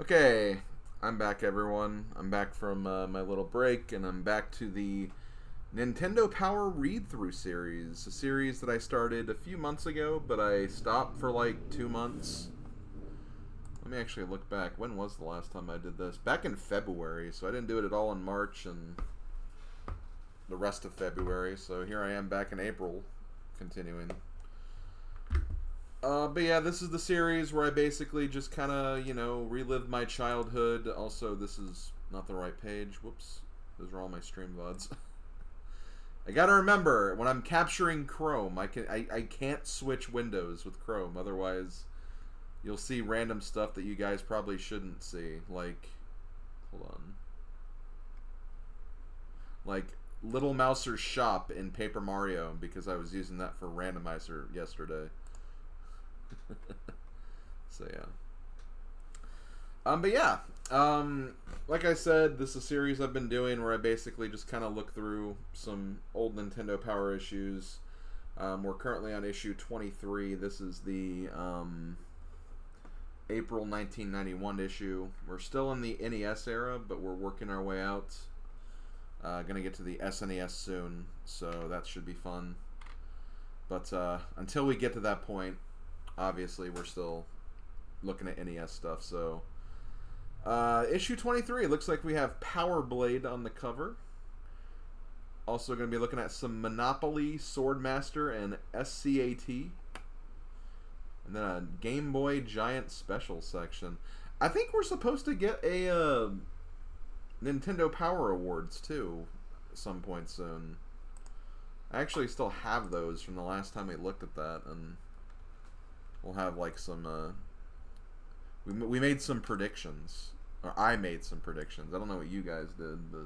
Okay, I'm back, everyone. I'm back from my little break, and I'm back to the Nintendo Power Read Through series, a series that I started a few months ago, but I stopped for like 2 months. Let me actually look back. When was the last time I did this? Back in February, so I didn't do it at all in March and the rest of February, so here I am back in April, continuing. But yeah, this is the series where I basically just kind of, relive my childhood. Also, this is not the right page. Whoops. Those are all my stream VODs. I gotta remember, when I'm capturing Chrome, I can't switch windows with Chrome. Otherwise, you'll see random stuff that you guys probably shouldn't see. Like, hold on. Like, Little Mouser's shop in Paper Mario, because I was using that for randomizer yesterday. So yeah. But yeah. Like I said, this is a series I've been doing where I basically just kind of look through some old Nintendo Power issues. We're currently on issue 23. This is the April 1991 issue. We're still in the NES era, but we're working our way out. Gonna get to the SNES soon, so that should be fun. But until we get to that point, obviously we're still looking at NES stuff. So issue 23, looks like we have Power Blade on the cover. Also going to be looking at some Monopoly, Swordmaster, and SCAT. And then a Game Boy Giant Special section. I think we're supposed to get a Nintendo Power Awards too at some point soon. I actually still have those from the last time we looked at that, and we'll have like some we made some predictions, or I made some predictions. I don't know what you guys did, but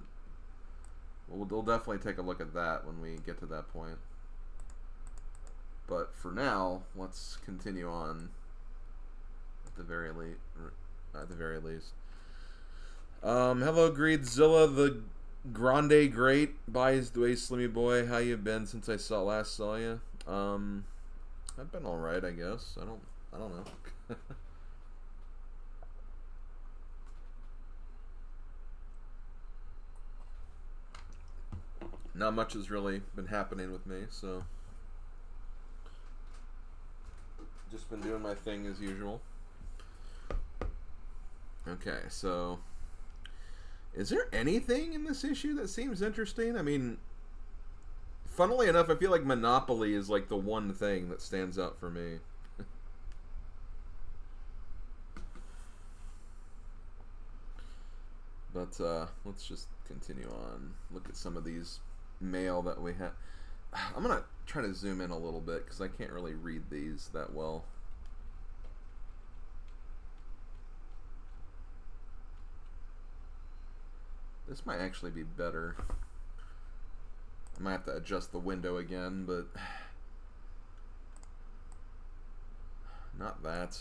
we'll definitely take a look at that when we get to that point. But for now, let's continue on. At the very least. Hello, Greedzilla, the Grande Great. Buys the way Slimmy Boy. How you been since I last saw you? I've been all right, I guess. I don't know. Not much has really been happening with me, so just been doing my thing as usual. Okay, so is there anything in this issue that seems interesting? I mean, funnily enough, I feel like Monopoly is like the one thing that stands out for me. But let's just continue on. Look at some of these mail that we have. I'm gonna try to zoom in a little bit because I can't really read these that well. This might actually be better. I might have to adjust the window again, but not that.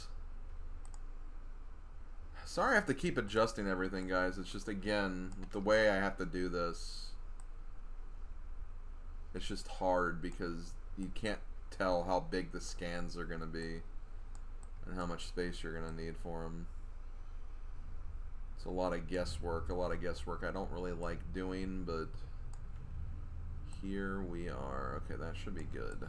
Sorry I have to keep adjusting everything, guys. It's just, again, the way I have to do this. It's just hard because you can't tell how big the scans are going to be and how much space you're going to need for them. It's a lot of guesswork I don't really like doing, but here we are. Okay, that should be good.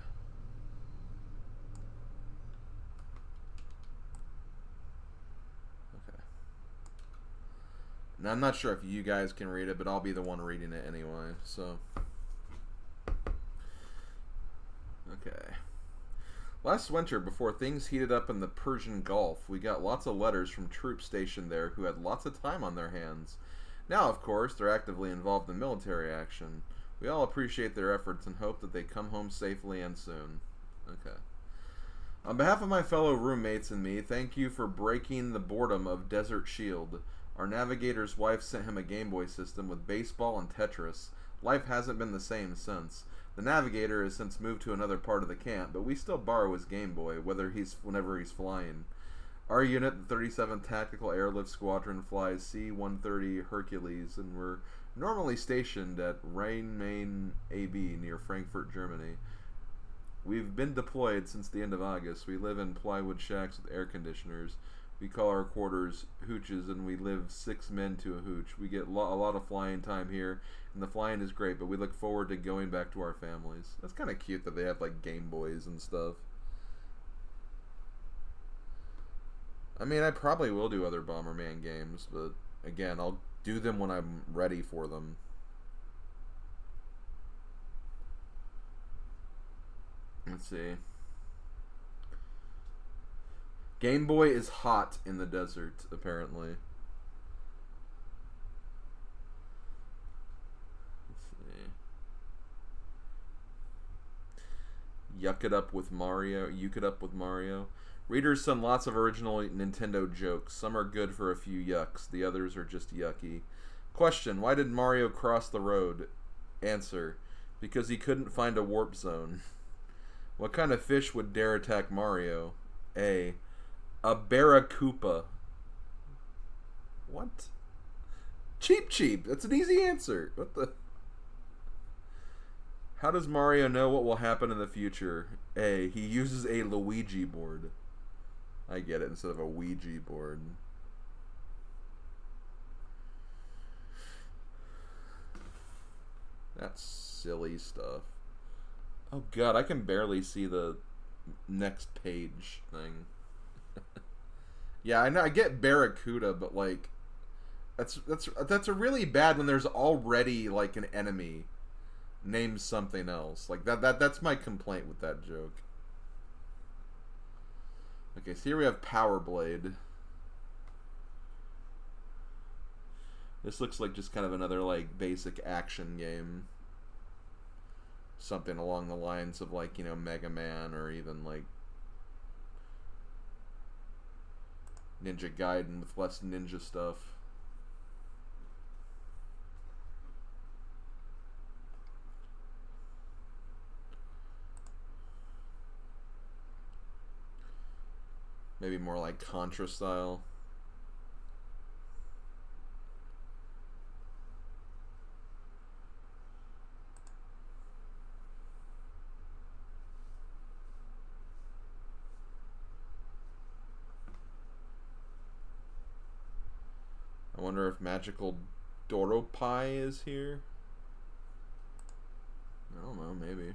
Okay. Now, I'm not sure if you guys can read it, but I'll be the one reading it anyway, so. Okay. Last winter, before things heated up in the Persian Gulf, we got lots of letters from troops stationed there who had lots of time on their hands. Now, of course, they're actively involved in military action. We all appreciate their efforts and hope that they come home safely and soon. Okay. On behalf of my fellow roommates and me, thank you for breaking the boredom of Desert Shield. Our navigator's wife sent him a Game Boy system with baseball and Tetris. Life hasn't been the same since. The navigator has since moved to another part of the camp, but we still borrow his Game Boy whenever he's flying. Our unit, the 37th Tactical Airlift Squadron, flies C-130 Hercules, and we're normally stationed at Rhein-Main AB near Frankfurt, Germany. We've been deployed since the end of August. We live in plywood shacks with air conditioners. We call our quarters hooches, and we live 6 men to a hooch. We get a lot of flying time here, and the flying is great, but we look forward to going back to our families. That's kind of cute that they have, like, Game Boys and stuff. I mean, I probably will do other Bomberman games, but, again, I'll do them when I'm ready for them. Let's see. Game Boy is hot in the desert, apparently. Let's see. Yuck it up with Mario. Yuck it up with Mario. Readers send lots of original Nintendo jokes. Some are good for a few yucks. The others are just yucky. Question: why did Mario cross the road? Answer: because he couldn't find a warp zone. What kind of fish would dare attack Mario? A barracuda. What? Cheap. That's an easy answer. What the? How does Mario know what will happen in the future? A. He uses a Luigi board. I get it, instead of a Ouija board. That's silly stuff. Oh god, I can barely see the next page thing. Yeah, I know. I get Barracuda, but like, that's a really bad when there's already like an enemy named something else. Like that's my complaint with that joke. Okay, so here we have Power Blade. This looks like just kind of another like basic action game. Something along the lines of like, you know, Mega Man or even like Ninja Gaiden with less ninja stuff. Maybe more like Contra style. I wonder if Magical Doro Pie is here. I don't know, maybe.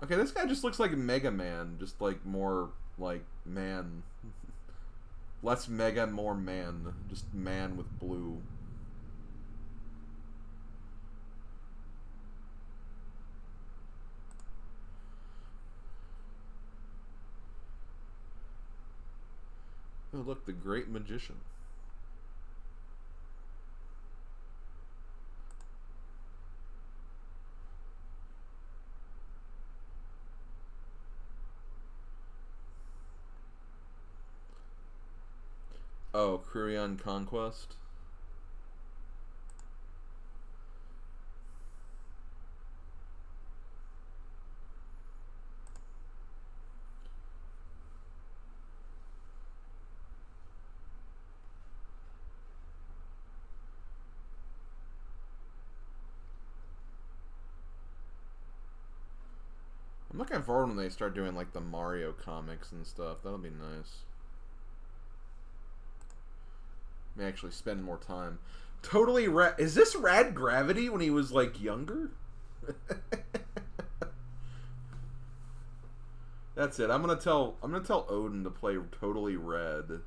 Okay, this guy just looks like Mega Man, just like more like man. Less Mega, more man. Just man with blue. Oh, look, the Great Magician. Oh, Krurion Conquest. I'm looking forward when they start doing like the Mario comics and stuff. That'll be nice. May actually spend more time. Totally rad. Is this Rad Gravity when he was like younger? That's it. I'm gonna tell Odin to play Totally Red.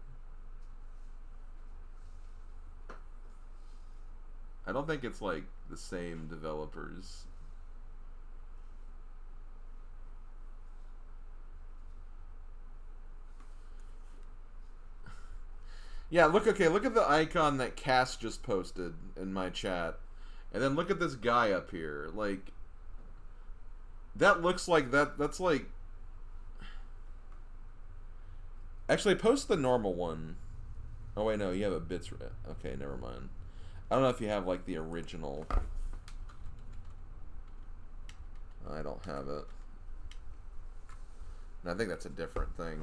I don't think it's like the same developers. Yeah, look at the icon that Cass just posted in my chat. And then look at this guy up here. Like, that looks like that's like... Actually, post the normal one. Oh wait, no, you have a bits. Okay, never mind. I don't know if you have like the original. I don't have it. And I think that's a different thing,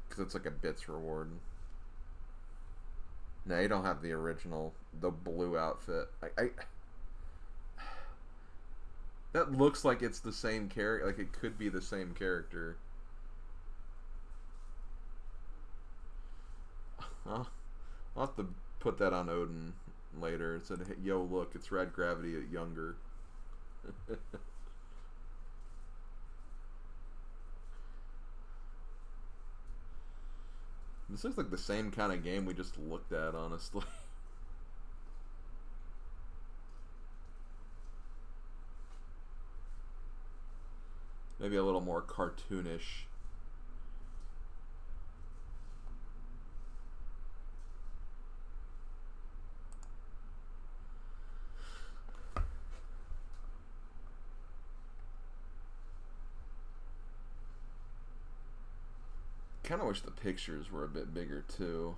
because it's like a bits reward. No, you don't have the original, the blue outfit. That looks like it's the same character. Like it could be the same character. I'll have to put that on Odin later. It said, hey, yo, look, it's Rad Gravity at younger. This looks like the same kind of game we just looked at, honestly. Maybe a little more cartoonish. Kind of wish the pictures were a bit bigger too.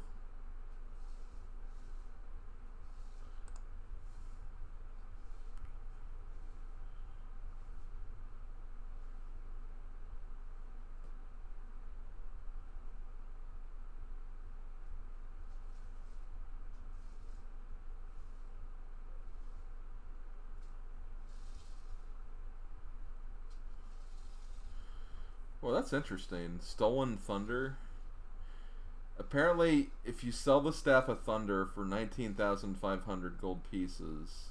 Well, that's interesting. Stolen Thunder. Apparently, if you sell the Staff of Thunder for 19,500 gold pieces,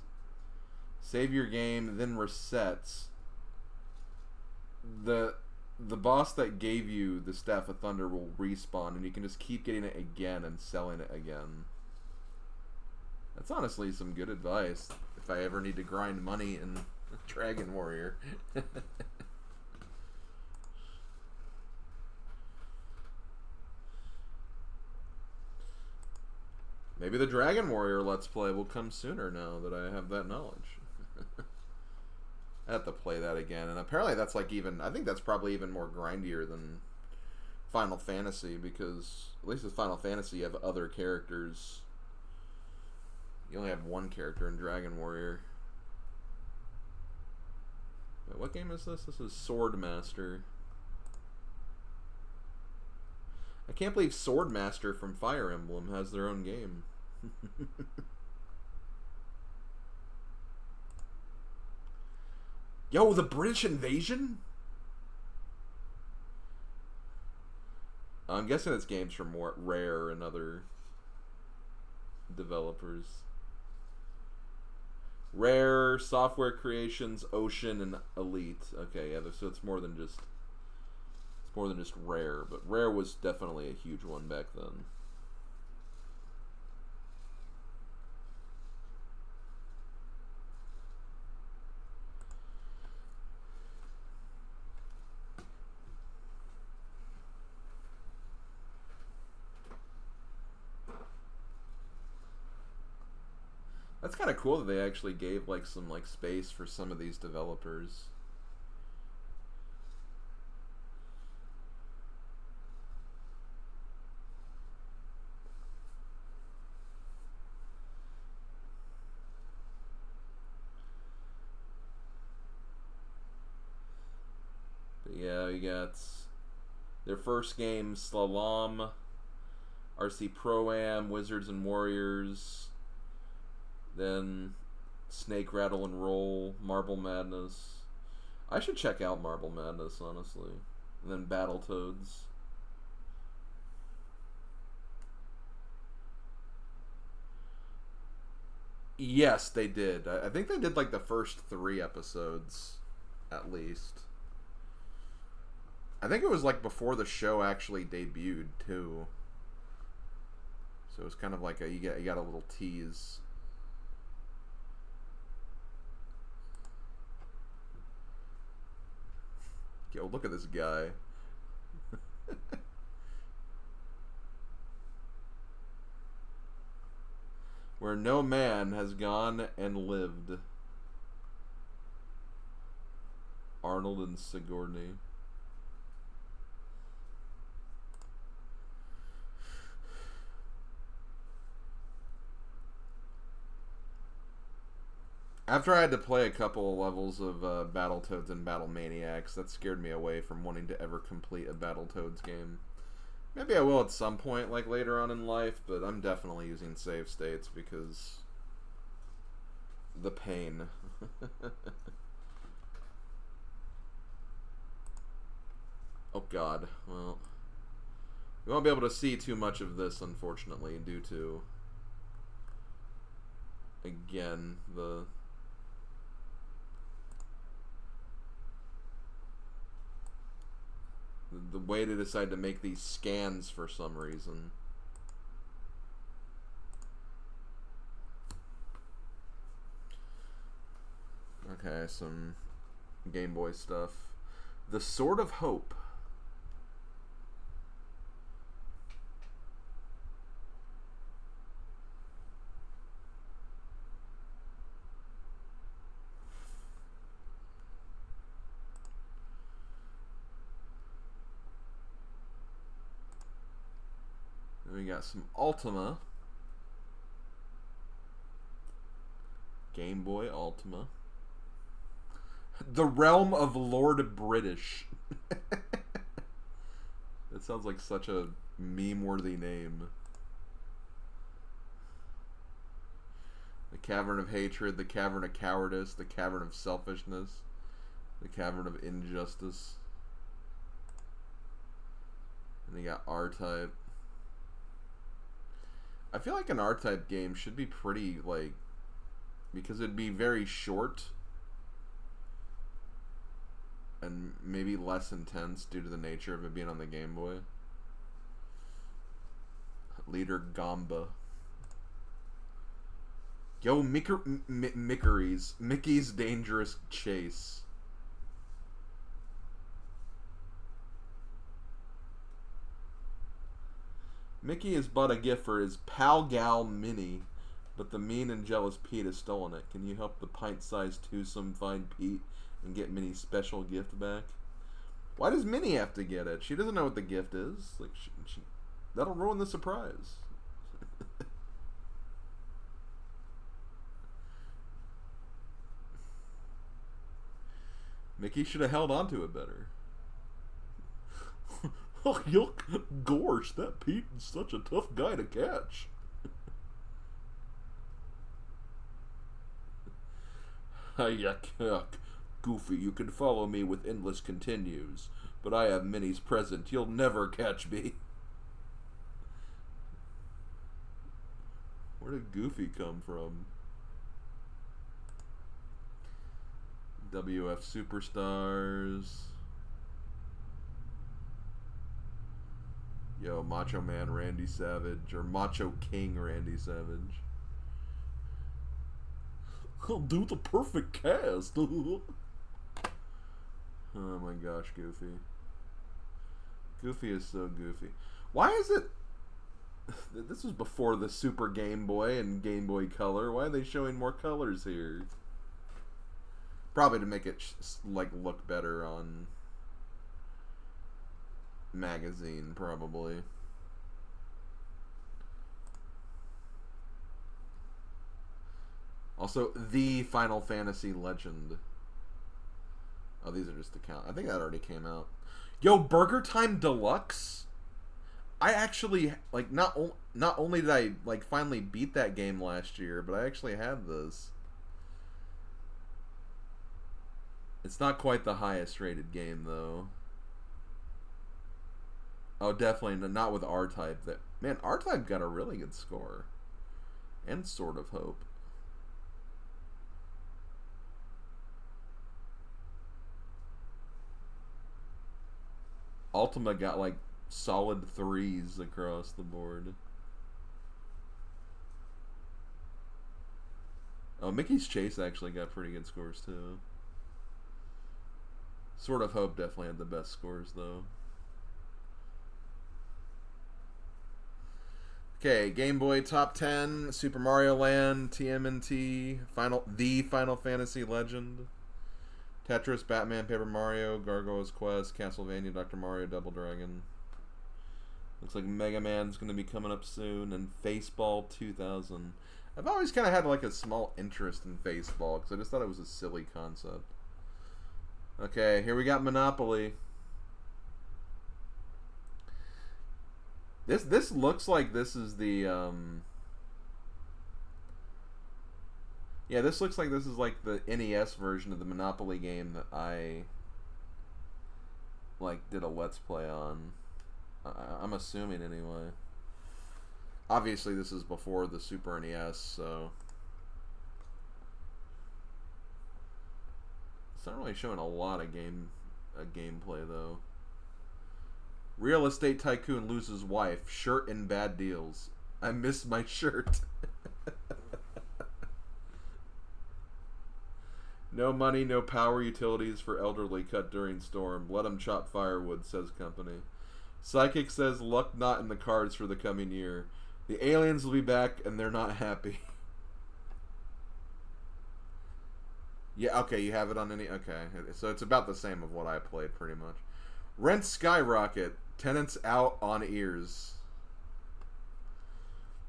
save your game, then resets, the boss that gave you the Staff of Thunder will respawn, and you can just keep getting it again and selling it again. That's honestly some good advice if I ever need to grind money in Dragon Warrior. Maybe the Dragon Warrior Let's Play will come sooner now that I have that knowledge. I have to play that again, and apparently that's like even, I think that's probably even more grindier than Final Fantasy, because at least with Final Fantasy you have other characters. You only have one character in Dragon Warrior. Wait, what game is this? This is Swordmaster. I can't believe Swordmaster from Fire Emblem has their own game. Yo, the British invasion? I'm guessing it's games from Rare and other developers. Rare, Software Creations, Ocean, and Elite. Okay, yeah, so it's more than just Rare, but Rare was definitely a huge one back then. That's kind of cool that they actually gave like some like space for some of these developers. But yeah, you got their first game, Slalom, RC Pro-Am, Wizards and Warriors, then Snake Rattle and Roll, Marble Madness. I should check out Marble Madness, honestly. And then Battletoads. Yes, they did. I think they did like the first 3 episodes, at least. I think it was like before the show actually debuted too. So it was kind of like you got a little tease. Yo, look at this guy. Where no man has gone and lived. Arnold and Sigourney. After I had to play a couple of levels of Battletoads and Battle Maniacs, that scared me away from wanting to ever complete a Battletoads game. Maybe I will at some point, like later on in life, but I'm definitely using save states because the pain. Oh god, well, We won't be able to see too much of this, unfortunately, due to, again, the way they decide to make these scans for some reason. Okay, some Game Boy stuff. The Sword of Hope. Then we got some Ultima. Game Boy Ultima. The Realm of Lord British. That sounds like such a meme-worthy name. The Cavern of Hatred, the Cavern of Cowardice, the Cavern of Selfishness, the Cavern of Injustice. And you got R-Type. I feel like an R-Type game should be pretty, like, because it'd be very short and maybe less intense due to the nature of it being on the Game Boy. Leader Gamba. Yo, Mickey's Dangerous Chase. Mickey has bought a gift for his Pal Gal Mini, but the mean and jealous Pete has stolen it. Can you help the pint-sized twosome find Pete and get Minnie's special gift back? Why does Minnie have to get it? She doesn't know what the gift is. Like, that'll ruin the surprise. Mickey should have held on to it better. Oh, gosh, that Pete is such a tough guy to catch. Yuck. Goofy, you can follow me with endless continues, but I have Minnie's present. You'll never catch me. Where did Goofy come from? WF Superstars. Yo, Macho Man Randy Savage, or Macho King Randy Savage. I'll do the perfect cast. Oh my gosh, Goofy. Goofy is so goofy. Why is it... This was before the Super Game Boy and Game Boy Color. Why are they showing more colors here? Probably to make it like look better on magazine, probably. Also, the Final Fantasy Legend. Oh, these are just the count. I think that already came out. Yo, Burger Time Deluxe. I actually like not only did I like finally beat that game last year, but I actually had this. It's not quite the highest rated game though. Oh, definitely not with R-Type. That man, R-Type got a really good score, and Sword of Hope. Ultima got like solid 3s across the board. Oh, Mickey's Chase actually got pretty good scores too. Sword of Hope definitely had the best scores though. Okay, Game Boy Top 10, Super Mario Land, TMNT, The Final Fantasy Legend, Tetris, Batman, Paper Mario, Gargoyle's Quest, Castlevania, Dr. Mario, Double Dragon. Looks like Mega Man's going to be coming up soon, and Faceball 2000. I've always kind of had like a small interest in Faceball, because I just thought it was a silly concept. Okay, here we got Monopoly. This looks like this is the yeah, this looks like this is like the NES version of the Monopoly game that I like did a Let's Play on. I'm assuming anyway. Obviously, this is before the Super NES, so it's not really showing a lot of gameplay though. Real estate tycoon loses wife. Shirt in bad deals. I miss my shirt. No money, no power utilities for elderly cut during storm. Let 'em chop firewood, says company. Psychic says luck not in the cards for the coming year. The aliens will be back and they're not happy. Yeah, okay, you have it on any... Okay, so it's about the same of what I played, pretty much. Rents skyrocket. Tenants out on ears.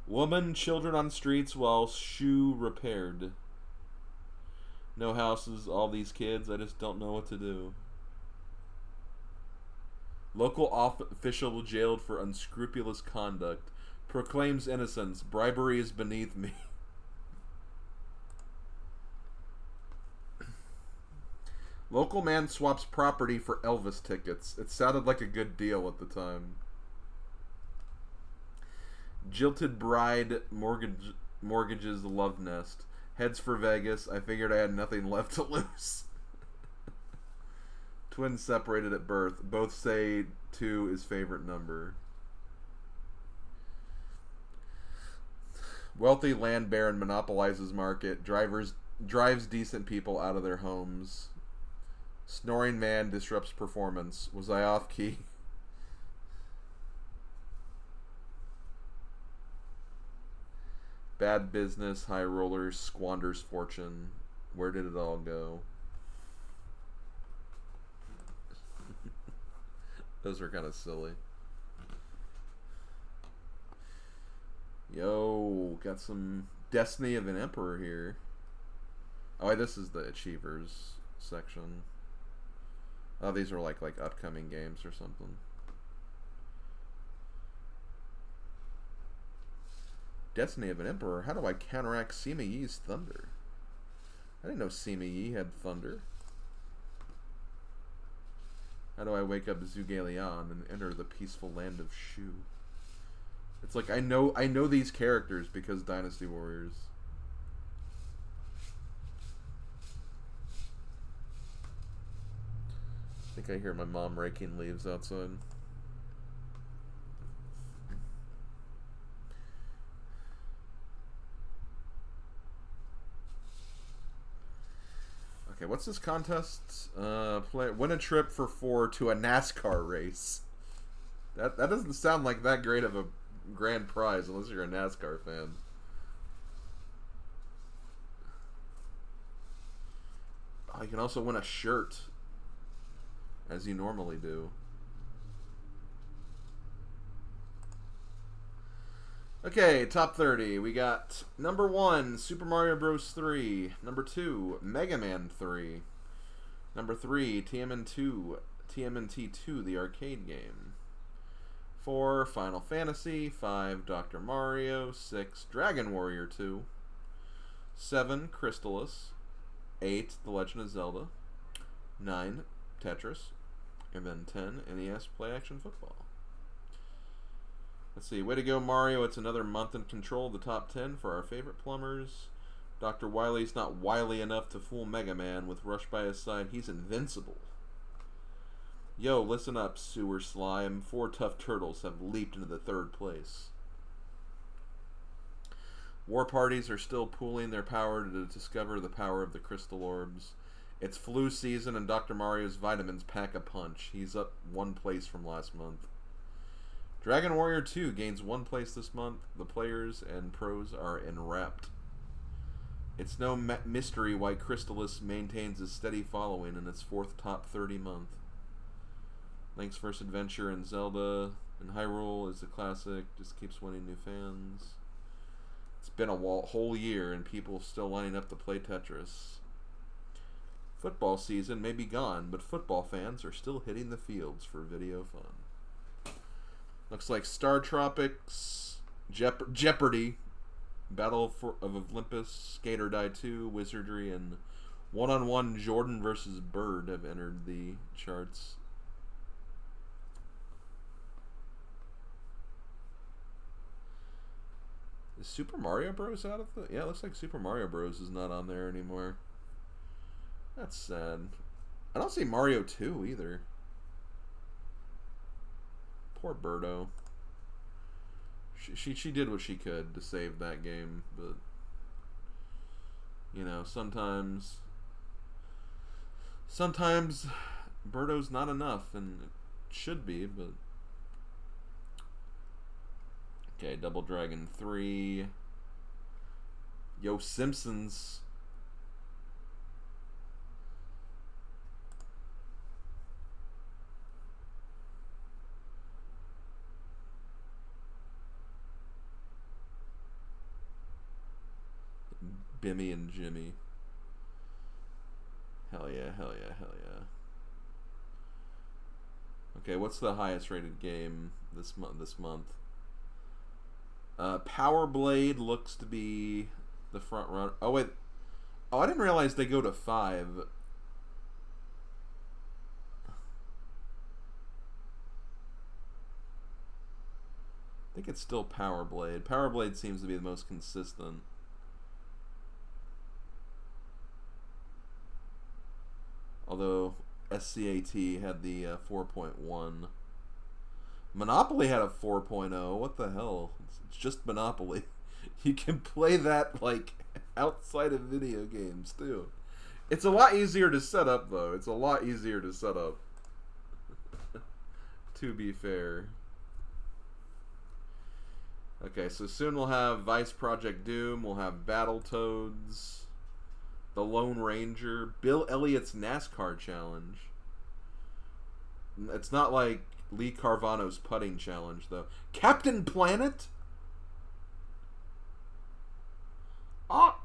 Woman, children on streets while shoe repaired. No houses, all these kids, I just don't know what to do. Local official jailed for unscrupulous conduct. Proclaims innocence. Bribery is beneath me. Local man swaps property for Elvis tickets. It sounded like a good deal at the time. Jilted bride mortgages love nest. Heads for Vegas. I figured I had nothing left to lose. Twins separated at birth. Both say 2 is favorite number. Wealthy land baron monopolizes market. Drives decent people out of their homes. Snoring man disrupts performance. Was I off key? Bad business, high rollers, squanders fortune. Where did it all go? Those are kind of silly. Yo, got some Destiny of an Emperor here. Oh, wait, this is the Achievers section. Oh, these are like upcoming games or something. Destiny of an Emperor. How do I counteract Sima Yi's thunder? I didn't know Sima Yi had thunder. How do I wake up Zugalion and enter the peaceful land of Shu? It's like I know these characters because Dynasty Warriors. I think I hear my mom raking leaves outside. Okay, what's this contest? Win a trip for 4 to a NASCAR race. That doesn't sound like that great of a grand prize unless you're a NASCAR fan. Oh, you can also win a shirt, as you normally do. Okay, top 30. We got number 1, Super Mario Bros. 3. Number 2, Mega Man 3. Number 3, TMNT 2, the arcade game. 4, Final Fantasy. 5, Dr. Mario. 6, Dragon Warrior 2. 7, Crystalis. 8, The Legend of Zelda. 9, Tetris. And then 10, NES Play Action Football. Let's see. Way to go, Mario. It's another month in control of the top 10 for our favorite plumbers. Dr. Wily's not wily enough to fool Mega Man. With Rush by his side, he's invincible. Yo, listen up, sewer slime. 4 tough turtles have leaped into the 3rd place. War parties are still pooling their power to discover the power of the crystal orbs. It's flu season and Dr. Mario's vitamins pack a punch. He's up 1 place from last month. Dragon Warrior 2 gains 1 place this month. The players and pros are enwrapped. It's no mystery why Crystalis maintains a steady following in its 4th top 30 month. Link's first adventure in Zelda and Hyrule is a classic, just keeps winning new fans. It's been a whole year and people still lining up to play Tetris. Football season may be gone, but football fans are still hitting the fields for video fun. Looks like Star Tropics, Jeopardy, Battle of Olympus, Skate or Die 2, Wizardry, and One-on-One Jordan vs. Bird have entered the charts. Is Super Mario Bros. Out of the... Yeah, it looks like Super Mario Bros. Is not on there anymore. That's sad. I don't see Mario 2 either. Poor Birdo. She did what she could to save that game, but you know, sometimes Birdo's not enough, and it should be, but okay, Double Dragon 3. Yo, Simpsons. Bimmy and Jimmy. Hell yeah, hell yeah, hell yeah. Okay, what's the highest rated game this month? Power Blade looks to be the front runner. Oh wait. Oh, I didn't realize they go to 5. I think it's still Power Blade. Power Blade seems to be the most consistent. Although SCAT had the 4.1. Monopoly had a 4.0. What the hell? It's just Monopoly. You can play that like outside of video games too. It's a lot easier to set up though. It's a lot easier to set up. To be fair. Okay, so soon we'll have Vice Project Doom. We'll have Battletoads. The Lone Ranger, Bill Elliott's NASCAR Challenge. It's not like Lee Carvano's putting challenge, though. Captain Planet? Ah!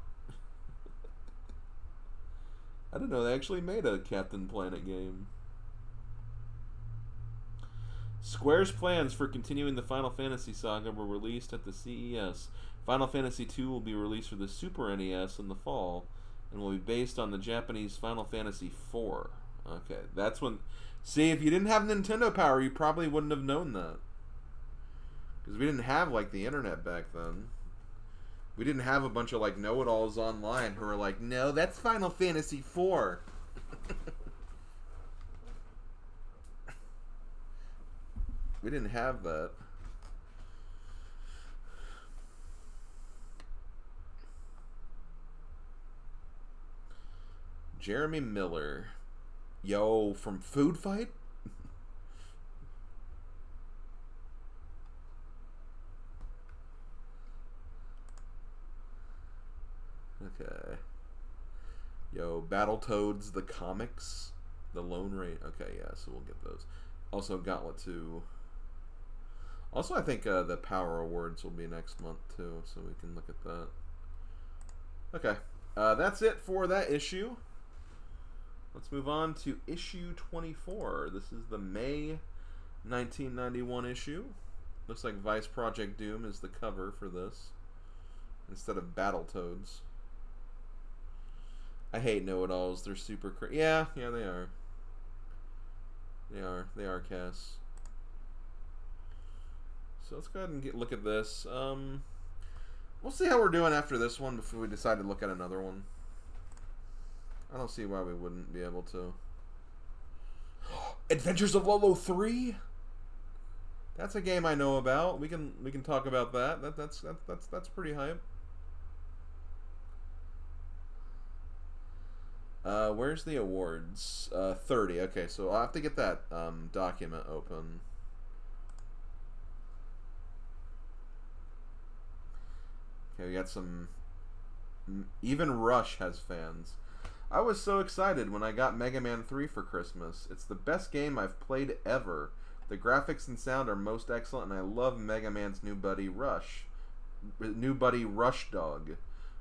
I didn't know they actually made a Captain Planet game. Square's plans for continuing the Final Fantasy saga were released at the CES. Final Fantasy II will be released for the Super NES in the fall, and will be based on the Japanese Final Fantasy IV. Okay, that's when... See, if you didn't have Nintendo Power, you probably wouldn't have known that. Because we didn't have, like, the internet back then. We didn't have a bunch of, like, know-it-alls online who were like, no, that's Final Fantasy IV. We didn't have that. Jeremy Miller. Yo, from Food Fight? Okay. Yo, Battletoads, the comics. The Lone Ranger. Okay, yeah, so we'll get those. Also, Gauntlet 2. Also, I think the Power Awards will be next month, too, so we can look at that. Okay. That's it for that issue. Let's move on to issue 24. This is the May 1991 issue. Looks like Vice Project Doom is the cover for this, instead of Battletoads. I hate know-it-alls. They're super crazy. Yeah, they are. They are, Cass. So let's go ahead and look at this. We'll see how we're doing after this one before we decide to look at another one. I don't see why we wouldn't be able to. Adventures of Lolo 3? That's a game I know about. We can talk about that. That's pretty hype. Where's the awards? 30. Okay, so I'll have to get that document open. Okay, we got some... Even Rush has fans. I was so excited when I got Mega Man 3 for Christmas. It's the best game I've played ever. The graphics and sound are most excellent, and I love Mega Man's new buddy Rush Dog.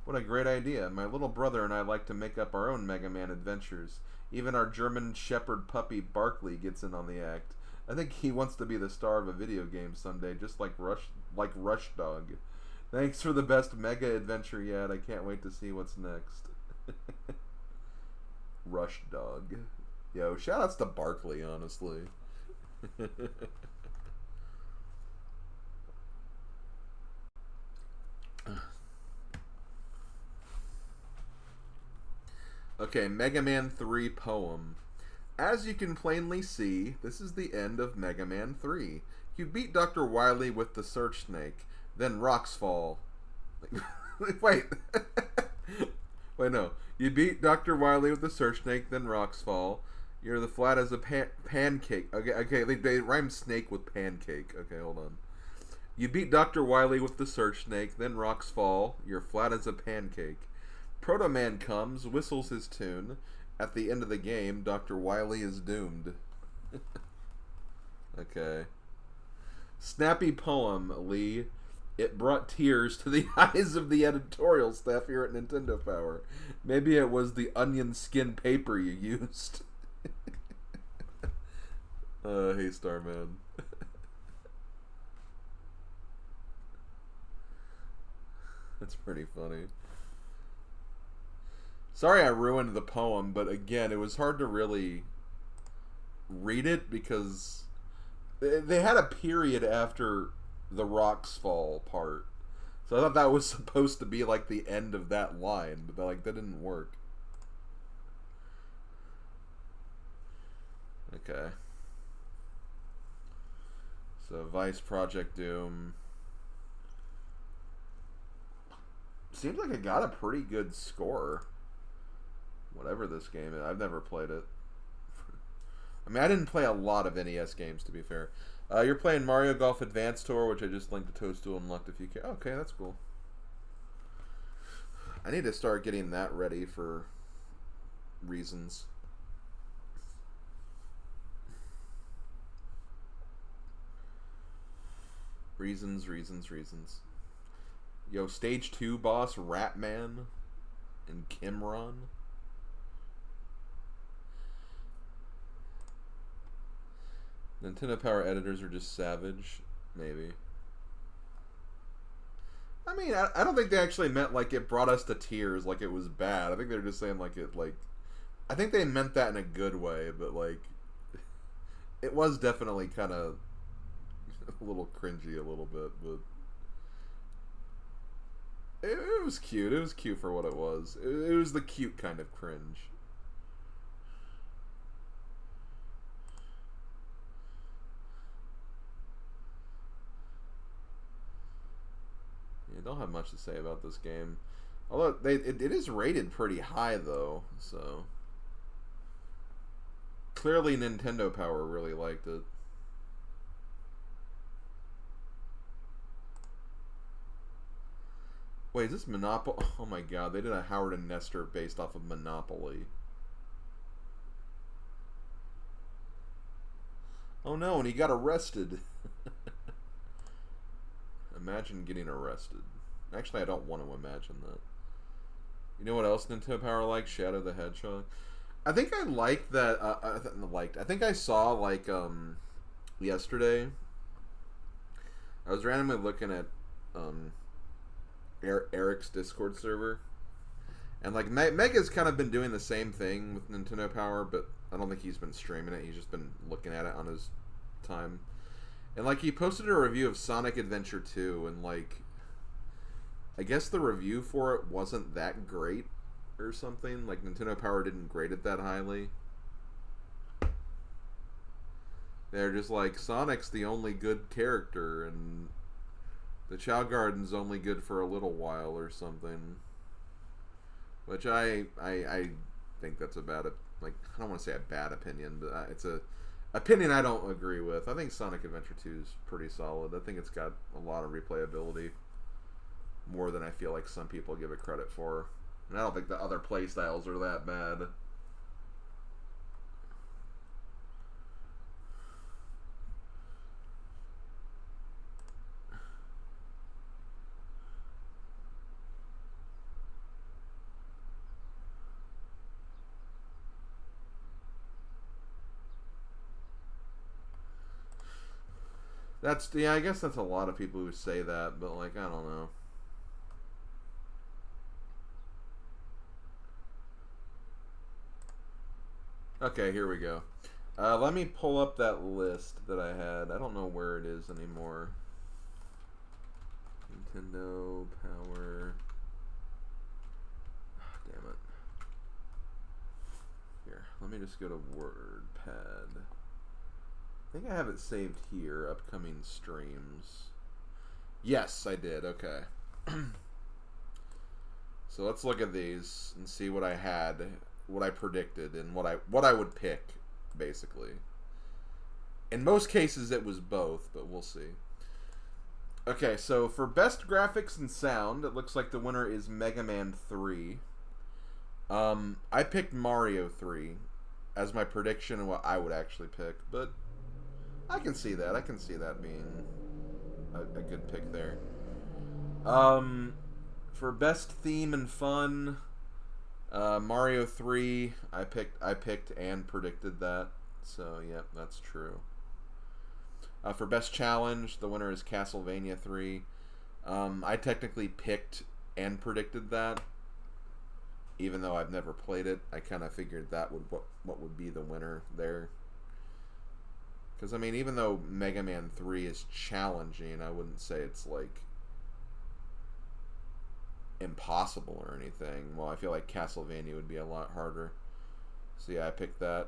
What a great idea. My little brother and I like to make up our own Mega Man adventures. Even our German Shepherd puppy Barkley gets in on the act. I think he wants to be the star of a video game someday, just like Rush Dog. Thanks for the best Mega adventure yet. I can't wait to see what's next. Rush Dog. Yo, shoutouts to Barkley, honestly. Okay, Mega Man 3 poem. As you can plainly see, this is the end of Mega Man 3. You beat Dr. Wily with the Search Snake, then rocks fall. Wait. Wait, no. You beat Dr. Wily with the Search Snake, then rocks fall. You're the flat as a pancake. Okay, they rhyme snake with pancake. Okay, hold on. You beat Dr. Wily with the Search Snake, then rocks fall. You're flat as a pancake. Proto Man comes, whistles his tune. At the end of the game, Dr. Wily is doomed. Okay. Snappy poem, Lee. It brought tears to the eyes of the editorial staff here at Nintendo Power. Maybe it was the onion skin paper you used. Hey, Starman. That's pretty funny. Sorry I ruined the poem, but again, it was hard to really read it because they had a period after the rocks fall part. So I thought that was supposed to be like the end of that line, but that didn't work. Okay. So Vice Project Doom. Seems like it got a pretty good score. Whatever this game is. I've never played it. I mean, I didn't play a lot of NES games, to be fair. You're playing Mario Golf Advance Tour, which I just linked to Toadstool Unlocked if you care. Okay, that's cool. I need to start getting that ready for reasons. Reasons. Yo, Stage 2 boss, Ratman and Kimron. Nintendo Power editors are just savage. Maybe. I mean, I don't think they actually meant like it brought us to tears, like it was bad. I think they're just saying like it, like... I think they meant that in a good way, but like... It was definitely kind of a little cringy a little bit, but... It was cute. It was cute for what it was. It was the cute kind of cringe. Don't have much to say about this game. Although it is rated pretty high though, so clearly Nintendo Power really liked it. Wait, is this Monopoly? Oh my god, they did a Howard and Nestor based off of Monopoly. Oh no, and he got arrested. Imagine getting arrested. Actually, I don't want to imagine that. You know what else Nintendo Power likes? Shadow the Hedgehog. I think I liked that. I think I saw like yesterday. I was randomly looking at Eric's Discord server, and like Mega's kind of been doing the same thing with Nintendo Power, but I don't think he's been streaming it. He's just been looking at it on his time. And like he posted a review of Sonic Adventure 2, and like I guess the review for it wasn't that great or something. Like Nintendo Power didn't grade it that highly. They're just like, Sonic's the only good character, and the Chow Garden's only good for a little while or something. Which I think that's a bad, like, I don't want to say a bad opinion, but it's a opinion I don't agree with. I think Sonic Adventure 2 is pretty solid. I think it's got a lot of replayability. More than I feel like some people give it credit for. And I don't think the other playstyles are that bad. Yeah, I guess that's a lot of people who say that, but like, I don't know. Okay, here we go. Let me pull up that list that I had. I don't know where it is anymore. Nintendo Power. Oh, damn it. me just go to WordPad. I think I have it saved here, upcoming streams. Yes, I did, okay. So let's look at these and see what I had, what I predicted, and what I would pick, basically. In most cases it was both, but we'll see. Okay, so for best graphics and sound, it looks like the winner is Mega Man 3. I picked Mario 3 as my prediction of what I would actually pick, but I can see that. I can see that being a good pick there. For best theme and fun, Mario 3, I picked and predicted that. So, yep, that's true. For best challenge, the winner is Castlevania 3. I technically picked and predicted that. Even though I've never played it, I kind of figured that would what would be the winner there. Because, I mean, even though Mega Man 3 is challenging, I wouldn't say it's, like, impossible or anything. Well, I feel like Castlevania would be a lot harder. So, yeah, I picked that.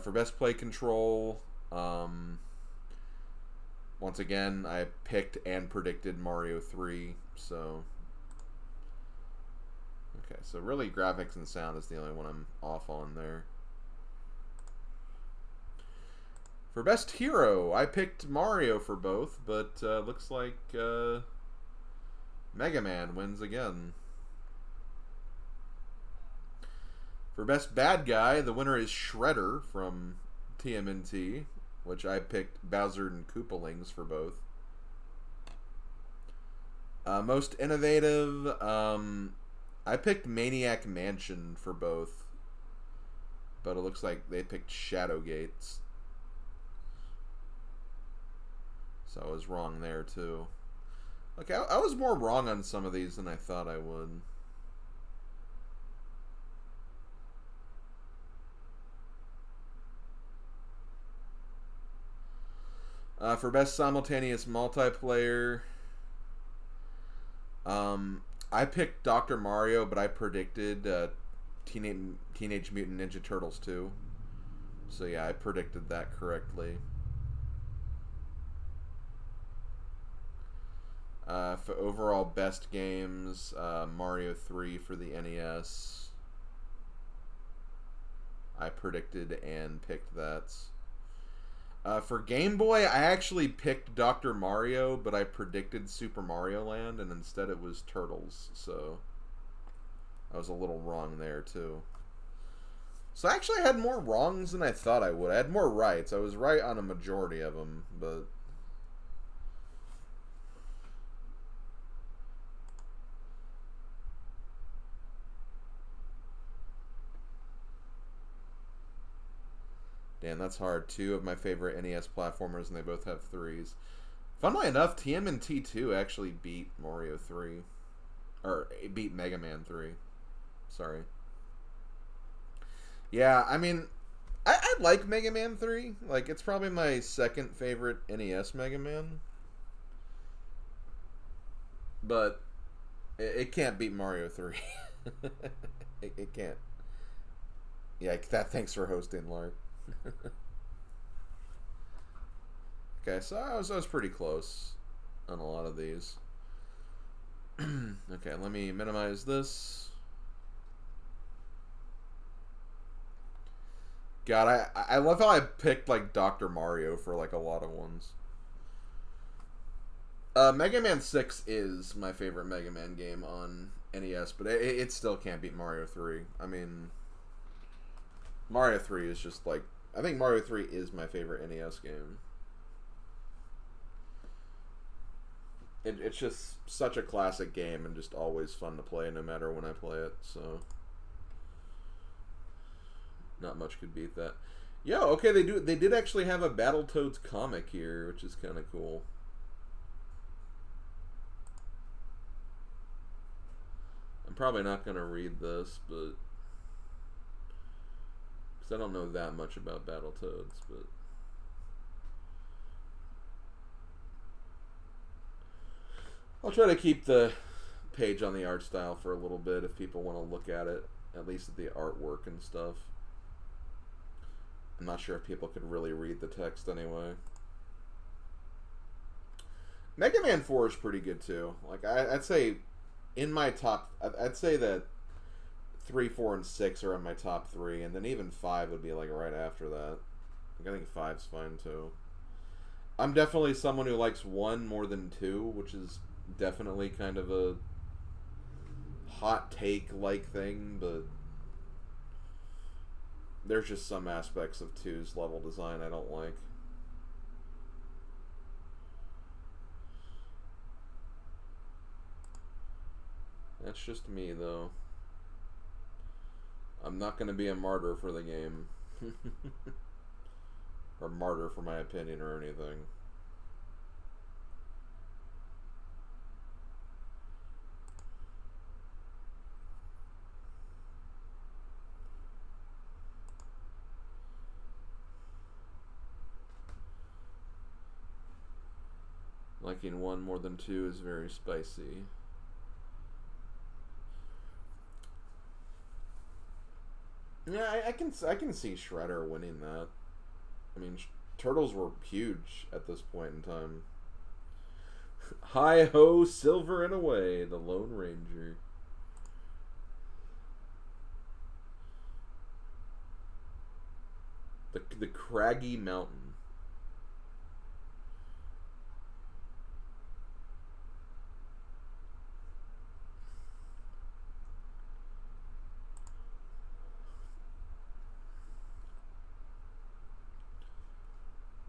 For best play control, once again, I picked and predicted Mario 3, so... Okay, so really graphics and sound is the only one I'm off on there. For best hero, I picked Mario for both, but looks like Mega Man wins again. For best bad guy, the winner is Shredder from TMNT, which I picked Bowser and Koopalings for both. Most innovative, I picked Maniac Mansion for both, but it looks like they picked Shadowgates. So I was wrong there too. Okay, I was more wrong on some of these than I thought I would. For best simultaneous multiplayer, I picked Dr. Mario, but I predicted Teenage Mutant Ninja Turtles 2. So yeah, I predicted that correctly. For overall best games, Mario 3 for the NES. I predicted and picked that. For Game Boy, I actually picked Dr. Mario, but I predicted Super Mario Land, and instead it was Turtles, so I was a little wrong there, too. So I actually had more wrongs than I thought I would. I had more rights. I was right on a majority of them, but... Damn, that's hard. Two of my favorite NES platformers, and they both have 3s. Funnily enough, TMNT 2 actually beat Mario 3. Or, it beat Mega Man 3. Sorry. Yeah, I mean, I like Mega Man 3. Like, it's probably my second favorite NES Mega Man. But, it can't beat Mario 3. it can't. Yeah, thanks for hosting, Lark. Okay, so I was pretty close on a lot of these. Okay, let me minimize this. God, I love how I picked like Dr. Mario for like a lot of ones. Mega Man 6 is my favorite Mega Man game on NES, but it still can't beat Mario 3. I mean, Mario 3 is just like... I think Mario 3 is my favorite NES game. It's just such a classic game and just always fun to play no matter when I play it, so... Not much could beat that. Yeah, okay, they did actually have a Battletoads comic here, which is kind of cool. I'm probably not going to read this, but... I don't know that much about Battletoads, but... I'll try to keep the page on the art style for a little bit if people want to look at it, at least at the artwork and stuff. I'm not sure if people could really read the text anyway. Mega Man 4 is pretty good too. Like I'd say in my top, I'd say that 3, 4, and 6 are in my top 3, and then even 5 would be like right after that. Like, I think 5's fine too. I'm definitely someone who likes 1 more than 2, which is definitely kind of a hot take like thing, but there's just some aspects of 2's level design I don't like. That's just me, though. I'm not going to be a martyr for the game. Or martyr for my opinion or anything. Liking 1 more than 2 is very spicy. Yeah, I can see Shredder winning that. I mean, Turtles were huge at this point in time. Hi ho, Silver and away, the Lone Ranger. The Craggy Mountain.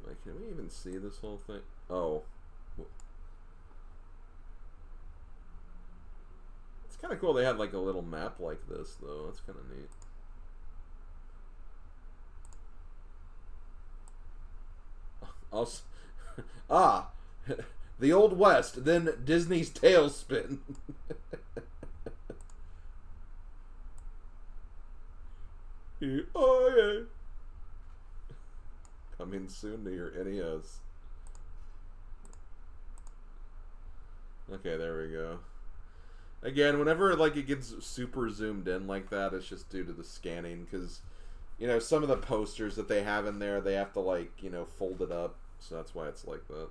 Wait, can we even see this whole thing? Oh. It's kind of cool they had like a little map like this, though. That's kind of neat. Also, the Old West, then Disney's Tailspin. Oh yeah. Coming soon to your NES. Okay, there we go. Again, whenever like it gets super zoomed in like that, it's just due to the scanning, because you know, some of the posters that they have in there, they have to like, you know, fold it up, so that's why it's like that.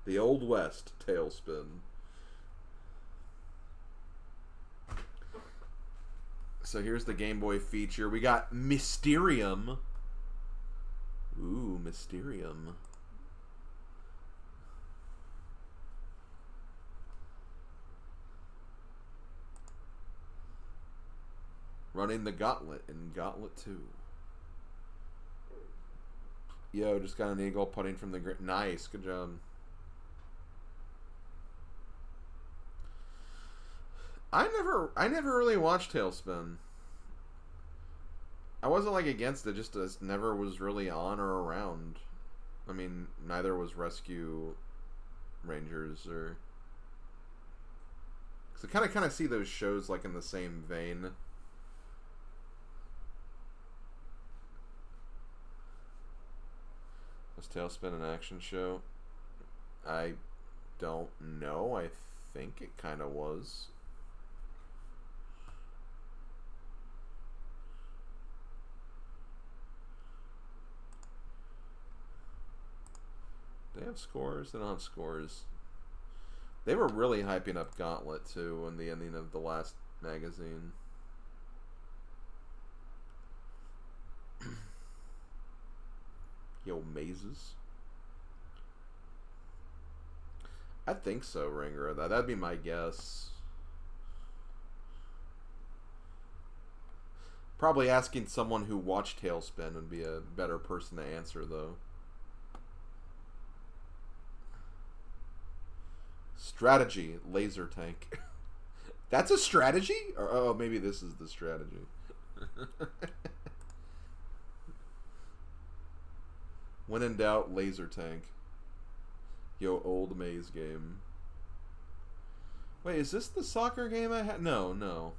The Old West Tailspin. So here's the Game Boy feature. We got Mysterium. Ooh, Mysterium. Running the Gauntlet in Gauntlet 2. Yo, just got an eagle putting from the grid. Nice, good job. I never really watched Tailspin. I wasn't like against it, just as never was really on or around. I mean, neither was Rescue Rangers or. So I kind of see those shows like in the same vein. Was Tailspin an action show? I don't know. I think it kind of was. They have scores? They don't have scores. They were really hyping up Gauntlet too in the ending of the last magazine. Yo, mazes. I think so, Ringer. That'd be my guess. Probably asking someone who watched Tailspin would be a better person to answer, though. Strategy, laser tank. That's a strategy? Or, oh, maybe this is the strategy. When in doubt, laser tank. Yo, old maze game. Wait, is this the soccer game I had? No.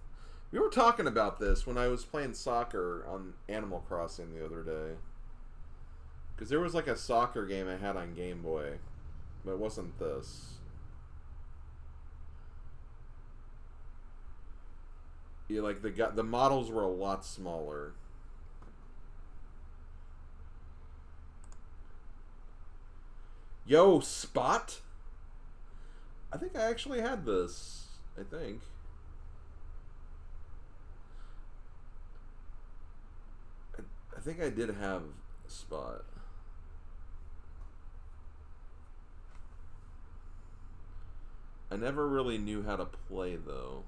We were talking about this when I was playing soccer on Animal Crossing the other day. Because there was like a soccer game I had on Game Boy. But it wasn't this. Yeah, like the models were a lot smaller. Yo, Spot? I think I actually had this. I think. I think I did have Spot. I never really knew how to play though.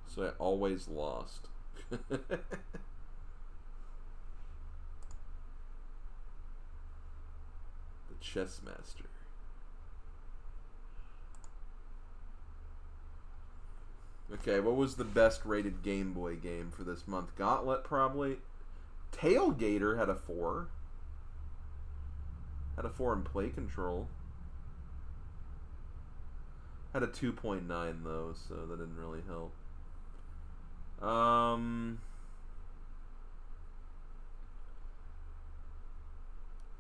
So I always lost. The Chess Master. Okay, what was the best rated Game Boy game for this month? Gauntlet, probably. Tailgater had a 4. Had a 4 in play control. Had a 2.9 though, so that didn't really help.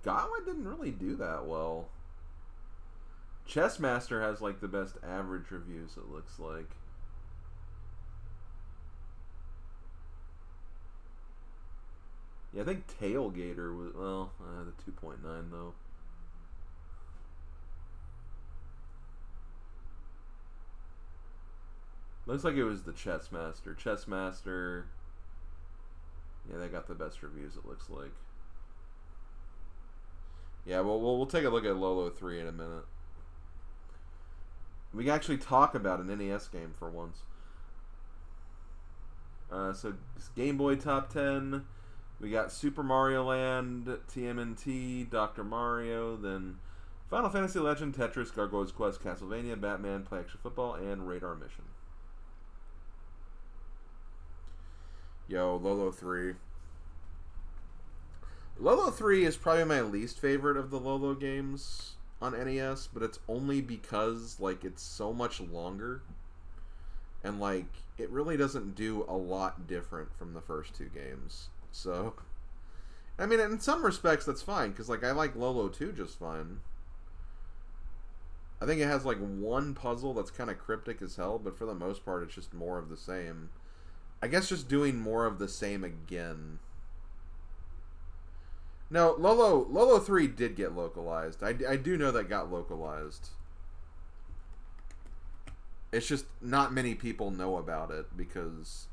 Gauntlet didn't really do that well. Chessmaster has like the best average reviews, it looks like. Yeah, I think Tailgater was, well, the 2.9 though. Looks like it was the Chessmaster. Chessmaster. Yeah, they got the best reviews, it looks like. Yeah, well, we'll take a look at Lolo 3 in a minute. We can actually talk about an NES game for once. So, Game Boy Top 10. We got Super Mario Land, TMNT, Dr. Mario, then Final Fantasy Legend, Tetris, Gargoyle's Quest, Castlevania, Batman, Play Action Football, and Radar Mission. Yo, Lolo 3. Lolo 3 is probably my least favorite of the Lolo games on NES, but it's only because, like, it's so much longer. And, like, it really doesn't do a lot different from the first two games. So, I mean, in some respects, that's fine, because, like, I like Lolo 2 just fine. I think it has, like, one puzzle that's kind of cryptic as hell, but for the most part, it's just more of the same. I guess just doing more of the same again. No, Lolo 3 did get localized. I do know that got localized. It's just not many people know about it because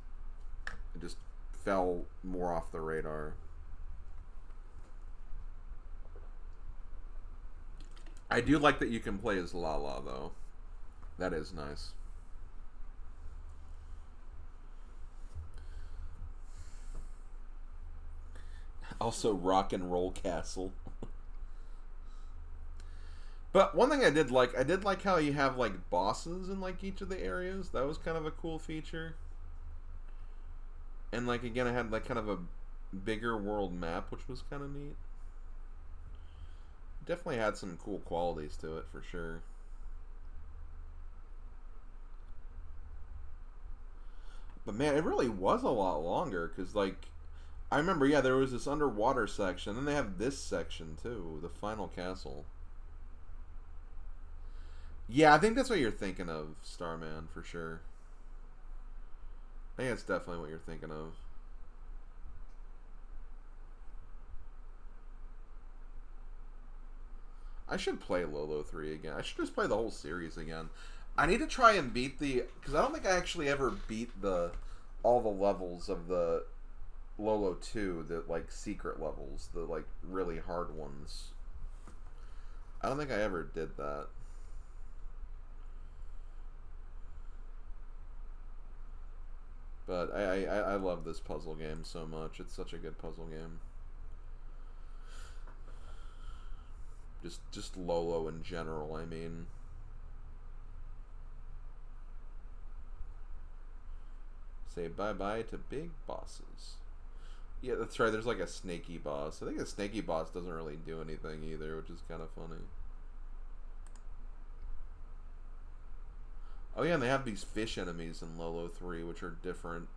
it just fell more off the radar. I do like that you can play as Lala, though. That is nice. Also, Rock and Roll Castle. But one thing I did like how you have, like, bosses in, like, each of the areas. That was kind of a cool feature. And, like, again, I had, like, kind of a bigger world map, which was kind of neat. Definitely had some cool qualities to it, for sure. But, man, it really was a lot longer, because, like, I remember, yeah, there was this underwater section, and they have this section, too, the final castle. Yeah, I think that's what you're thinking of, Starman, for sure. I think that's definitely what you're thinking of. I should play Lolo 3 again. I should just play the whole series again. I need to try and beat the... Because I don't think I actually ever beat all the levels of the Lolo 2, the, like, secret levels, the, like, really hard ones. I don't think I ever did that. But I love this puzzle game so much. It's such a good puzzle game. Just Lolo in general, I mean. Say bye-bye to big bosses. Yeah, that's right, there's like a snaky boss. I think the snaky boss doesn't really do anything either, which is kind of funny. Oh yeah, and they have these fish enemies in Lolo 3, which are different.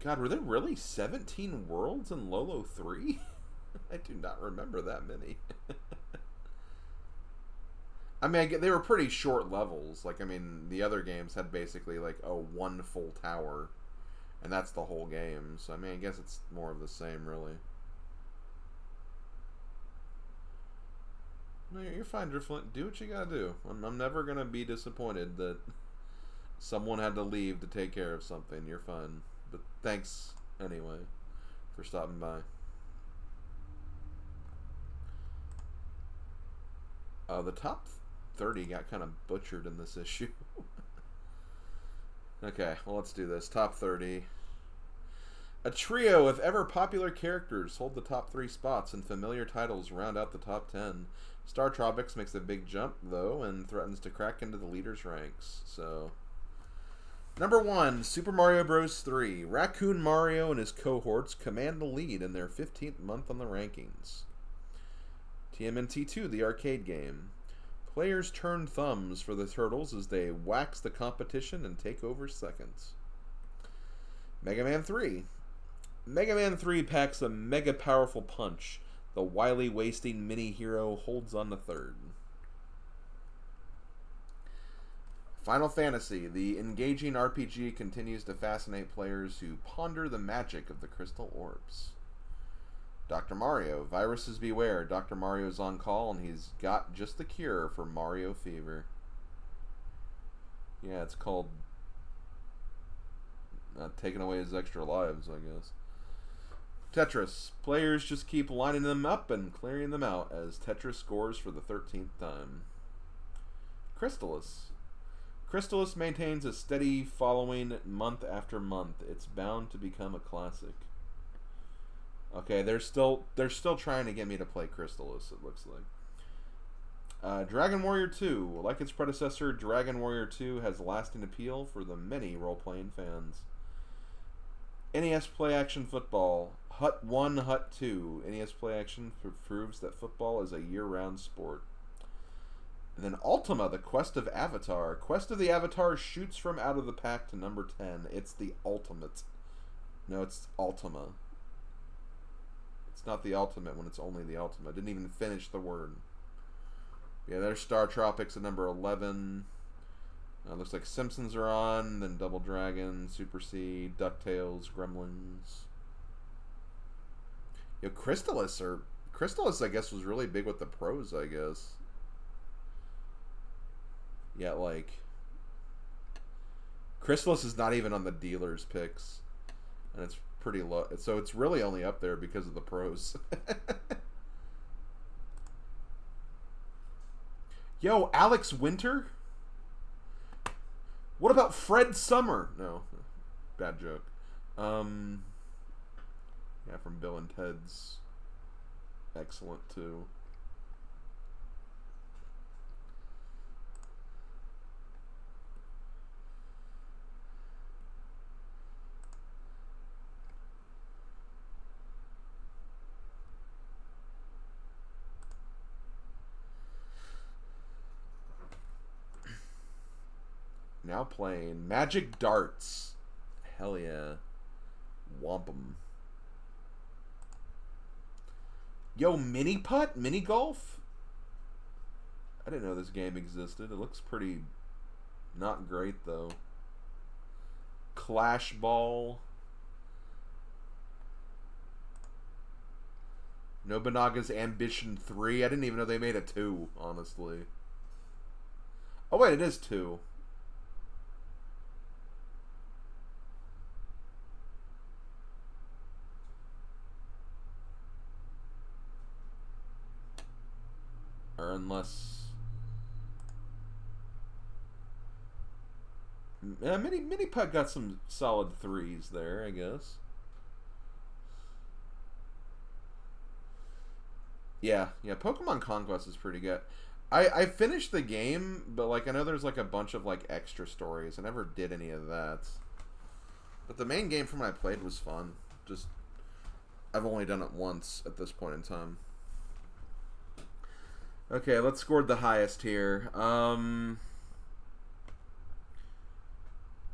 God, were there really 17 worlds in Lolo 3? I do not remember that many. I mean, they were pretty short levels. Like, I mean, the other games had basically, like, one full tower. And that's the whole game. So, I mean, I guess it's more of the same, really. No, you're fine, Driflint. Do what you gotta do. I'm never gonna be disappointed that someone had to leave to take care of something. You're fine. But thanks, anyway, for stopping by. The top 30 got kind of butchered in this issue. Okay, well, let's do this. Top 30. A trio of ever-popular characters hold the top 3 spots, and familiar titles round out the top 10. Star Tropics makes a big jump, though, and threatens to crack into the leaders' ranks. So, number 1, Super Mario Bros. 3. Raccoon Mario and his cohorts command the lead in their 15th month on the rankings. TMNT 2, the arcade game. Players turn thumbs for the turtles as they wax the competition and take over seconds. Mega Man 3. Mega Man 3 packs a mega powerful punch. The wily wasting mini-hero holds on to third. Final Fantasy. The engaging RPG continues to fascinate players who ponder the magic of the crystal orbs. Dr. Mario. Viruses beware. Dr. Mario's on call, and he's got just the cure for Mario Fever. Yeah, it's called taking away his extra lives, I guess. Tetris. Players just keep lining them up and clearing them out as Tetris scores for the 13th time. Crystalis. Crystalis maintains a steady following month after month. It's bound to become a classic. Okay, they're still trying to get me to play Crystalis, it looks like. Dragon Warrior 2. Like its predecessor, Dragon Warrior 2 has lasting appeal for the many role-playing fans. NES Play Action Football. Hut 1, Hut 2. NES Play Action proves that football is a year-round sport. And then Ultima, the Quest of Avatar. Quest of the Avatar shoots from out of the pack to number 10. It's the ultimate. No, it's Ultima. It's not the ultimate when it's only the ultimate. I didn't even finish the word. Yeah, there's Star Tropics at number 11. Looks like Simpsons are on, then Double Dragon, Super C, DuckTales, Gremlins. Yo, Crystalis, I guess, was really big with the pros, I guess. Yeah, like, Crystalis is not even on the dealer's picks. And it's pretty low. So it's really only up there because of the pros. Yo, Alex Winter? What about Fred Summer? No, bad joke. Yeah, from Bill and Ted's. Excellent, too. Now playing Magic Darts. Hell yeah. Wampum. Yo, Mini Putt? Mini Golf? I didn't know this game existed. It looks pretty not great, though. Clash Ball. Nobunaga's Ambition 3. I didn't even know they made a 2, honestly. Oh, wait, it is 2. Or unless... Mini Putt got some solid 3s there, I guess. Yeah, Pokemon Conquest is pretty good. I finished the game, but like I know there's like a bunch of like extra stories. I never did any of that. But the main game from when I played was fun. Just I've only done it once at this point in time. Okay, let's score the highest here.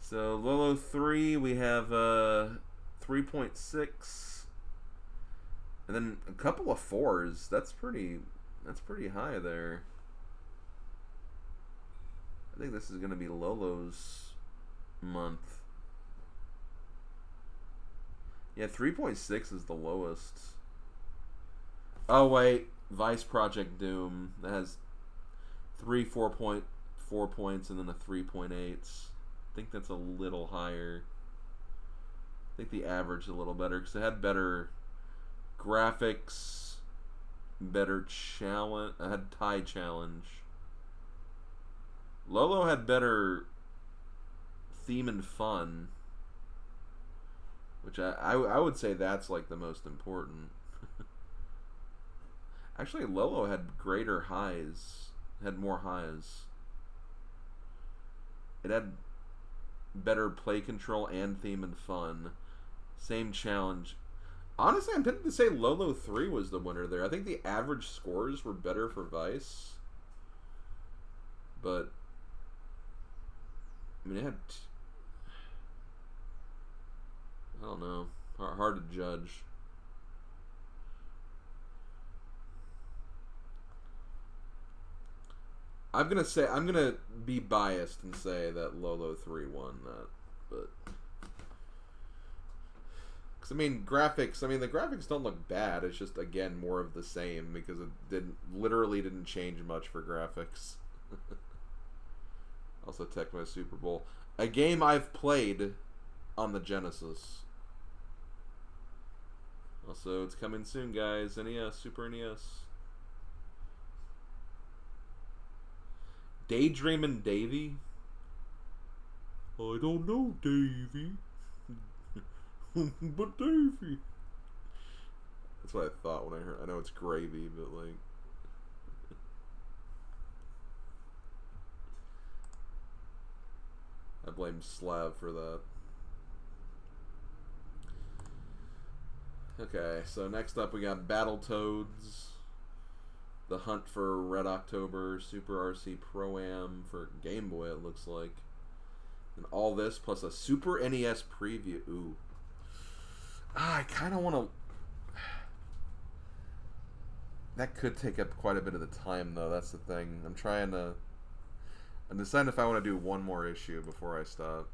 So Lolo 3, we have 3.6. And then a couple of 4s. That's pretty high there. I think this is going to be Lolo's month. Yeah, 3.6 is the lowest. Oh, wait. Vice Project Doom. That has 4.4 points and then a 3.8. I think that's a little higher. I think the average is a little better because it had better graphics, better challenge. I had tie challenge. Lolo had better theme and fun, which I would say that's like the most important. Actually, Lolo had greater highs, had more highs. It had better play control and theme and fun. Same challenge. Honestly, I'm tempted to say Lolo 3 was the winner there. I think the average scores were better for Vice. But, I mean, it had... I don't know. Hard to judge. I'm gonna be biased and say that Lolo 3 won that, but because the graphics don't look bad. It's just again more of the same because it literally didn't change much for graphics. Also, Tecmo Super Bowl, a game I've played on the Genesis. Also, it's coming soon, guys. NES, Super NES. Daydreamin' Davy? I don't know, Davy. But Davy. That's what I thought when I heard. I know it's gravy, but like. I blame Slav for that. Okay, so next up we got Battletoads. The Hunt for Red October, Super RC Pro-Am for Game Boy, it looks like. And all this plus a Super NES preview. Ooh. I kind of want to... That could take up quite a bit of the time, though. That's the thing. I'm deciding if I want to do one more issue before I stop.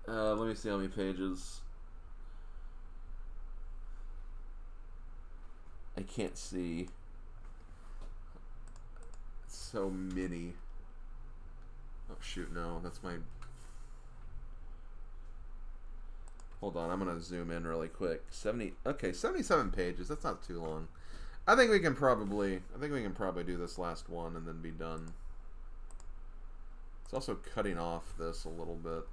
Let me see how many pages. I can't see. It's so many. Oh shoot, no, that's my... Hold on, I'm gonna zoom in really quick. 77 pages, that's not too long. I think we can probably do this last one and then be done. It's also cutting off this a little bit.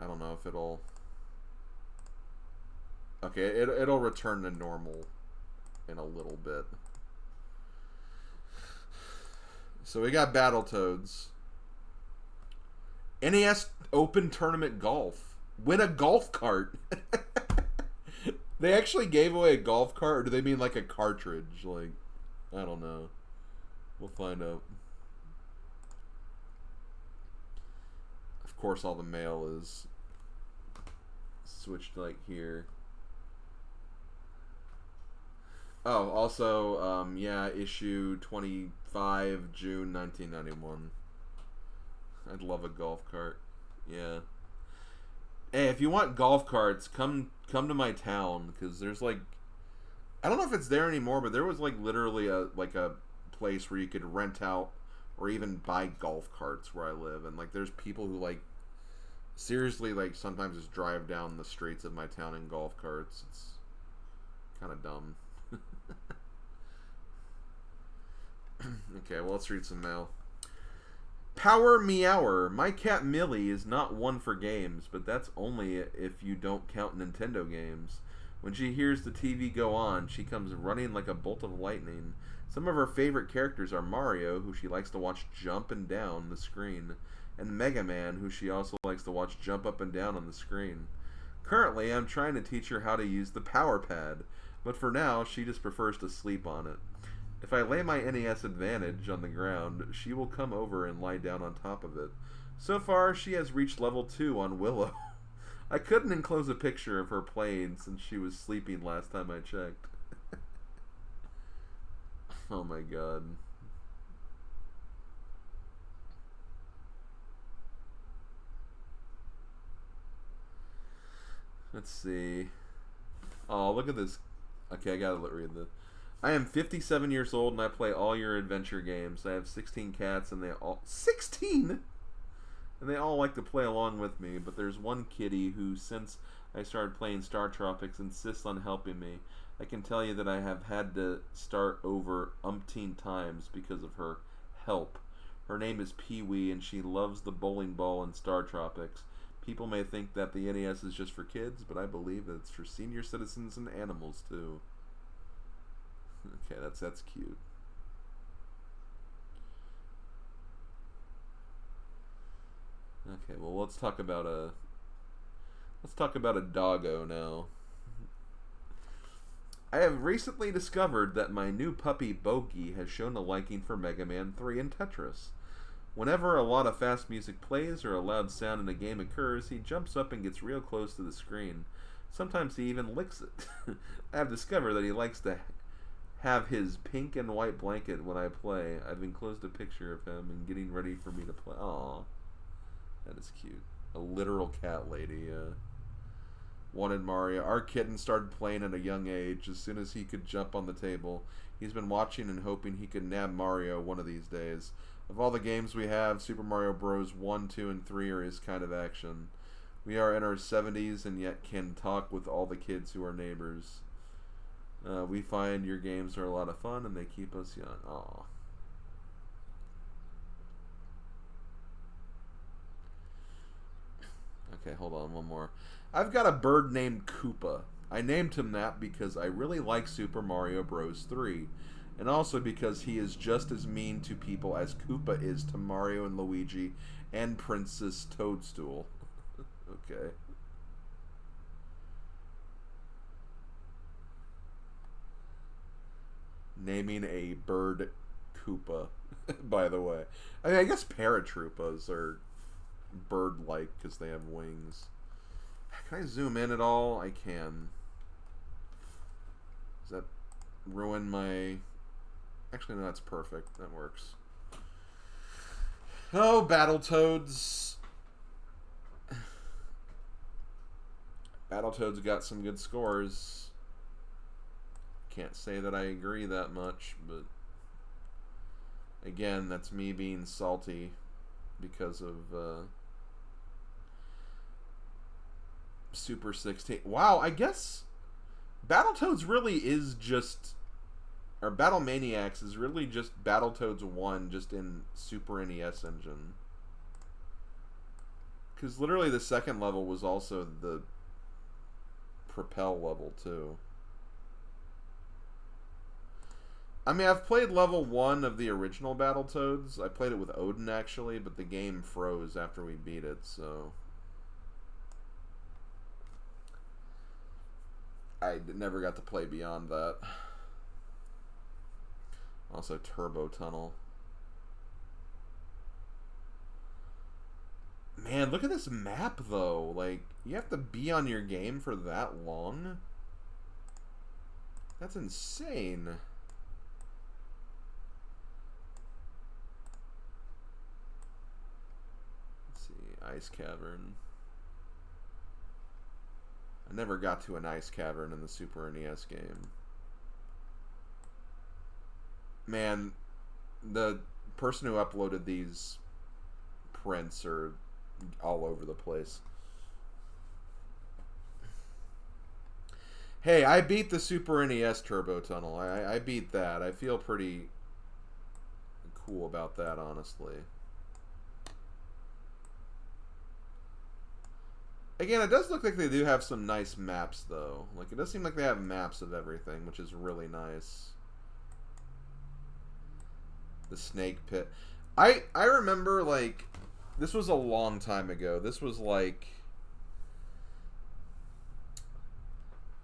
I don't know if it'll... Okay, it'll return to normal in a little bit. So we got Battletoads. NES Open Tournament Golf. Win a golf cart. They actually gave away a golf cart, or do they mean like a cartridge? Like, I don't know. We'll find out. Of course, all the mail is switched like here. Oh, also, yeah, issue 25, June 1991. I'd love a golf cart. Yeah. Hey, if you want golf carts, come to my town, because there's like, I don't know if it's there anymore, but there was like literally a place where you could rent out or even buy golf carts where I live, and like there's people who like seriously like sometimes just drive down the streets of my town in golf carts. It's kind of dumb. Okay, well, let's read some mail. Power Meower. My cat Millie is not one for games, but that's only if you don't count Nintendo games. When she hears the TV go on, she comes running like a bolt of lightning. Some of her favorite characters are Mario, who she likes to watch jump and down the screen, and Mega Man, who she also likes to watch jump up and down on the screen. Currently, I'm trying to teach her how to use the Power Pad. But for now, she just prefers to sleep on it. If I lay my NES Advantage on the ground, she will come over and lie down on top of it. So far, she has reached level 2 on Willow. I couldn't enclose a picture of her playing since she was sleeping last time I checked. Oh my god. Let's see. Oh, look at this. Okay, I gotta read this. I am 57 years old and I play all your adventure games. I have 16 cats and they all... 16?! And they all like to play along with me, but there's one kitty who, since I started playing Star Tropics, insists on helping me. I can tell you that I have had to start over umpteen times because of her help. Her name is Pee-wee and she loves the bowling ball in Star Tropics. People may think that the NES is just for kids, but I believe that it's for senior citizens and animals too. Okay, that's cute. Okay, well let's talk about a doggo now. I have recently discovered that my new puppy Bogey has shown a liking for Mega Man 3 and Tetris. Whenever a lot of fast music plays or a loud sound in a game occurs, he jumps up and gets real close to the screen. Sometimes he even licks it. I have discovered that he likes to have his pink and white blanket when I play. I've enclosed a picture of him and getting ready for me to play. Aww. That is cute. A literal cat lady, wanted Mario. Our kitten started playing at a young age. As soon as he could jump on the table, he's been watching and hoping he could nab Mario one of these days. Of all the games we have, Super Mario Bros. 1, 2, and 3 are his kind of action. We are in our 70s and yet can talk with all the kids who are neighbors. We find your games are a lot of fun and they keep us young. Aww. Okay, hold on, one more. I've got a bird named Koopa. I named him that because I really like Super Mario Bros. 3. And also because he is just as mean to people as Koopa is to Mario and Luigi and Princess Toadstool. Okay. Naming a bird Koopa, by the way. I mean, I guess paratroopas are bird-like because they have wings. Can I zoom in at all? I can. Does that ruin my... Actually, no, that's perfect. That works. Oh, Battletoads. Battletoads got some good scores. Can't say that I agree that much, but... Again, that's me being salty because of Super 16. Wow, I guess Battletoads really is just... Or Battle Maniacs is really just Battletoads 1 just in Super NES engine. Because literally the second level was also the Propel level too. I mean, I've played level 1 of the original Battletoads. I played it with Odin actually, but the game froze after we beat it, so... I never got to play beyond that. Also, Turbo Tunnel. Man, look at this map, though. Like, you have to be on your game for that long? That's insane. Let's see, Ice Cavern. I never got to an Ice Cavern in the Super NES game. Man, the person who uploaded these prints are all over the place. Hey, I beat the Super NES Turbo Tunnel. I beat that. I feel pretty cool about that, honestly. Again, it does look like they do have some nice maps, though. Like, it does seem like they have maps of everything, which is really nice. The snake pit. I remember, like, this was a long time ago. This was like,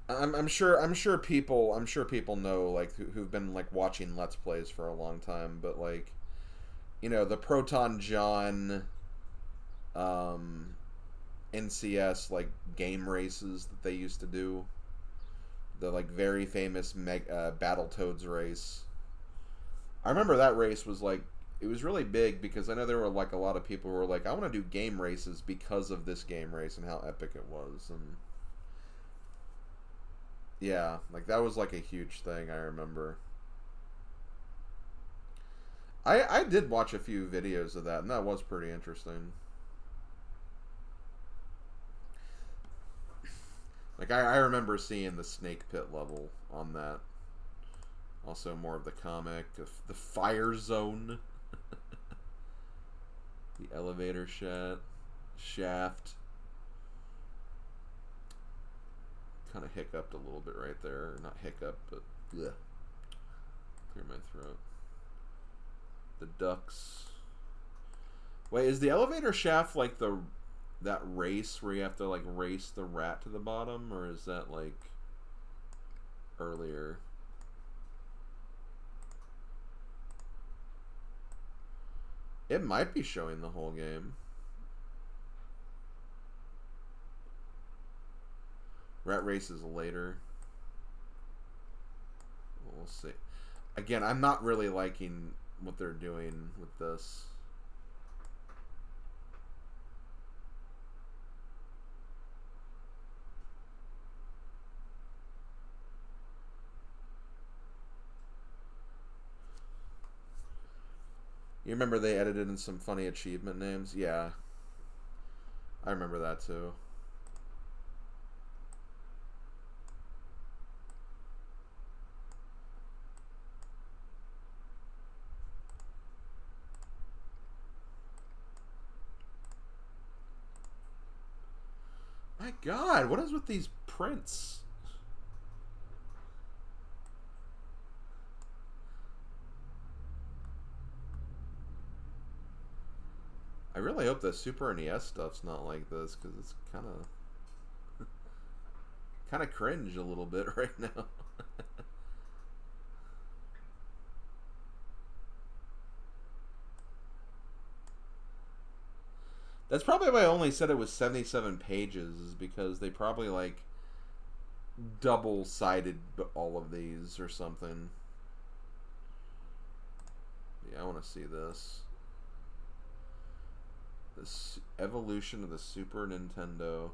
I'm sure people know like who've been like watching Let's Plays for a long time, but like the Proton John um, NCS like game races that they used to do, the like very famous Battletoads race. I remember that race was like it was really big because I know there were like a lot of people who were like I want to do game races because of this game race and how epic it was. And yeah, like that was like a huge thing, I remember. I did watch a few videos of that, and that was pretty interesting. Like I remember seeing the Snake Pit level on that. Also more of the comic, the Fire Zone, the elevator shaft. Kind of hiccuped a little bit right there. Not hiccup, but bleh. Clear my throat. The ducks. Wait, is the elevator shaft like that race where you have to like race the rat to the bottom, or is that like earlier? It might be showing the whole game. Rat race is later. We'll see. Again, I'm not really liking what they're doing with this. You remember they edited in some funny achievement names? Yeah. I remember that too. My God, what is with these prints? I really hope the Super NES stuff's not like this, because it's kind of cringe a little bit right now. That's probably why I only said it was 77 pages, is because they probably like double-sided all of these or something. Yeah, I want to see this. This evolution of the Super Nintendo.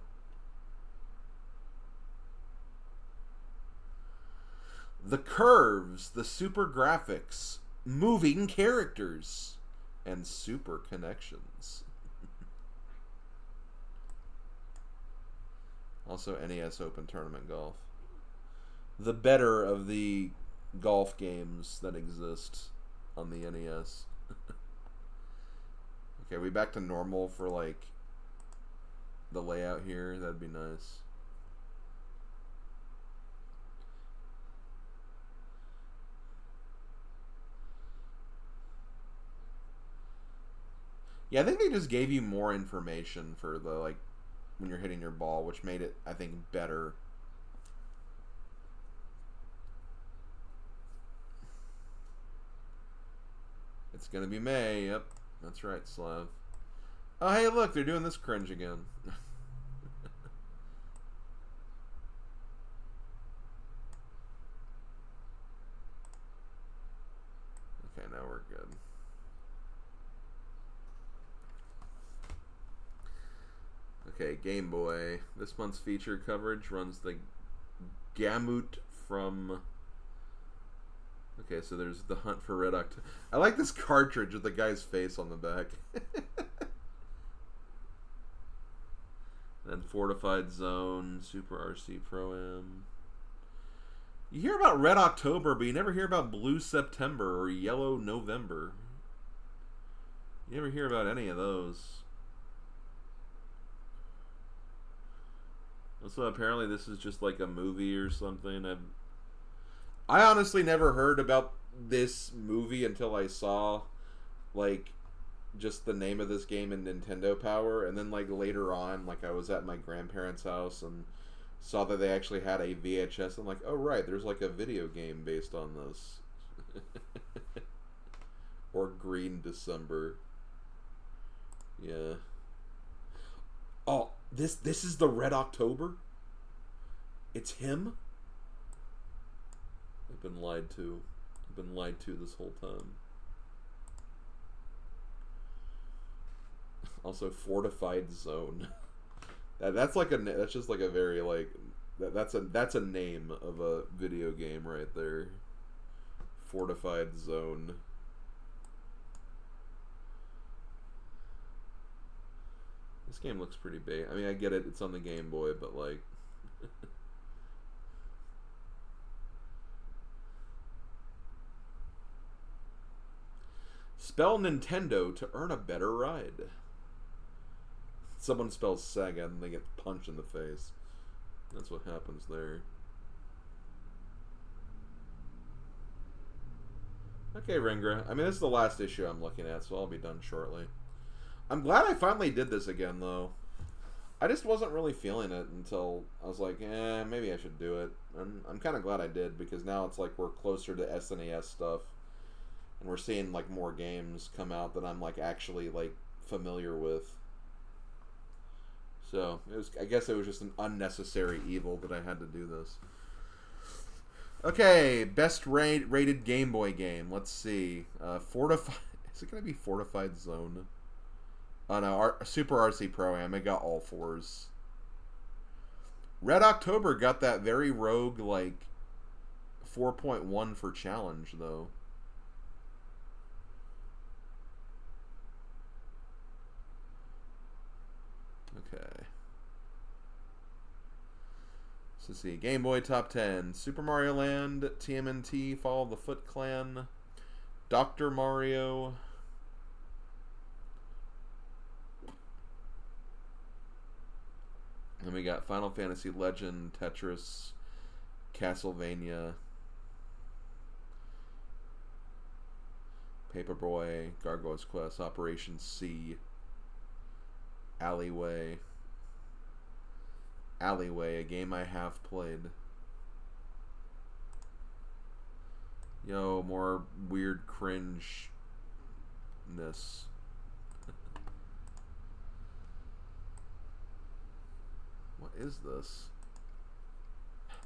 The curves, the super graphics, moving characters, and super connections. Also, NES Open Tournament Golf. The better of the golf games that exist on the NES. Okay, are we back to normal for, like, the layout here? That'd be nice. Yeah, I think they just gave you more information for the, like, when you're hitting your ball, which made it, I think, better. It's gonna be May, yep. That's right, Slav. Oh, hey, look, they're doing this cringe again. Okay, now we're good. Okay, Game Boy. This month's feature coverage runs the gamut from... Okay, so there's the Hunt for Red October. I like this cartridge with the guy's face on the back. Then Fortified Zone, Super RC Pro-Am. You hear about Red October, but you never hear about Blue September or Yellow November. You never hear about any of those. Also, apparently this is just like a movie or something. I honestly never heard about this movie until I saw, like, just the name of this game in Nintendo Power, and then, like, later on, like, I was at my grandparents' house, and saw that they actually had a VHS. I'm like, oh right, there's like a video game based on this. Or Green December. Yeah. Oh, this is the Red October? It's him? I've been lied to. I've been lied to this whole time. Also, Fortified Zone. That's like that's just like a very like that's a name of a video game right there. Fortified Zone. This game looks pretty big. I mean, I get it. It's on the Game Boy, but like. Spell Nintendo to earn a better ride. Someone spells Sega and they get punched in the face. That's what happens there. Okay, Ringra. I mean, this is the last issue I'm looking at, so I'll be done shortly. I'm glad I finally did this again, though. I just wasn't really feeling it until I was like, maybe I should do it. I'm kind of glad I did, because now it's like we're closer to SNES stuff. And we're seeing like more games come out that I'm like actually like familiar with. So I guess it was just an unnecessary evil that I had to do this. Okay, best rated Game Boy game. Let's see. Fortified. Is it gonna be Fortified Zone? Oh no, Super RC Pro-Am. It got all 4s. Red October got that very rogue like 4.1 for challenge though. Okay. So let's see. Game Boy Top 10. Super Mario Land, TMNT, Fall of the Foot Clan, Dr. Mario. Then we got Final Fantasy Legend, Tetris, Castlevania, Paperboy, Gargoyle's Quest, Operation C, Alleyway, a game I have played. Yo, more weird cringe-ness. What is this?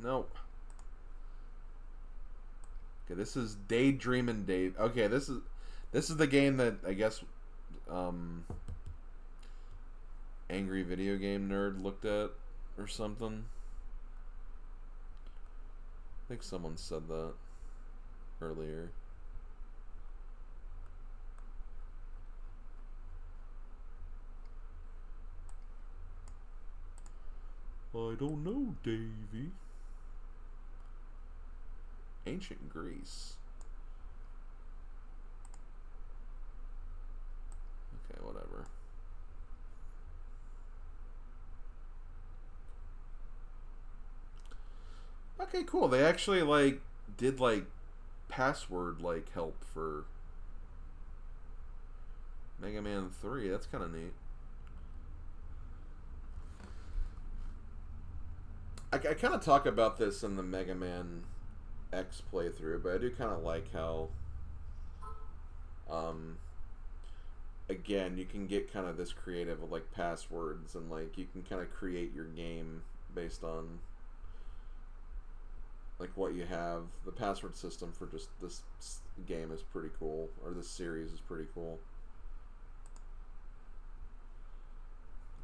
No. Okay, this is Daydreamin' Dave. Okay, this is the game that I guess Angry Video Game Nerd looked at or something. I think someone said that earlier. I don't know, Davey. Ancient Greece. Okay, whatever. Okay, cool. They actually like did like password like help for Mega Man 3. That's kind of neat. I kind of talk about this in the Mega Man X playthrough, but I do kind of like how again, you can get kind of this creative with like passwords, and like you can kind of create your game based on like what you have. The password system for just this game is pretty cool, or this series is pretty cool.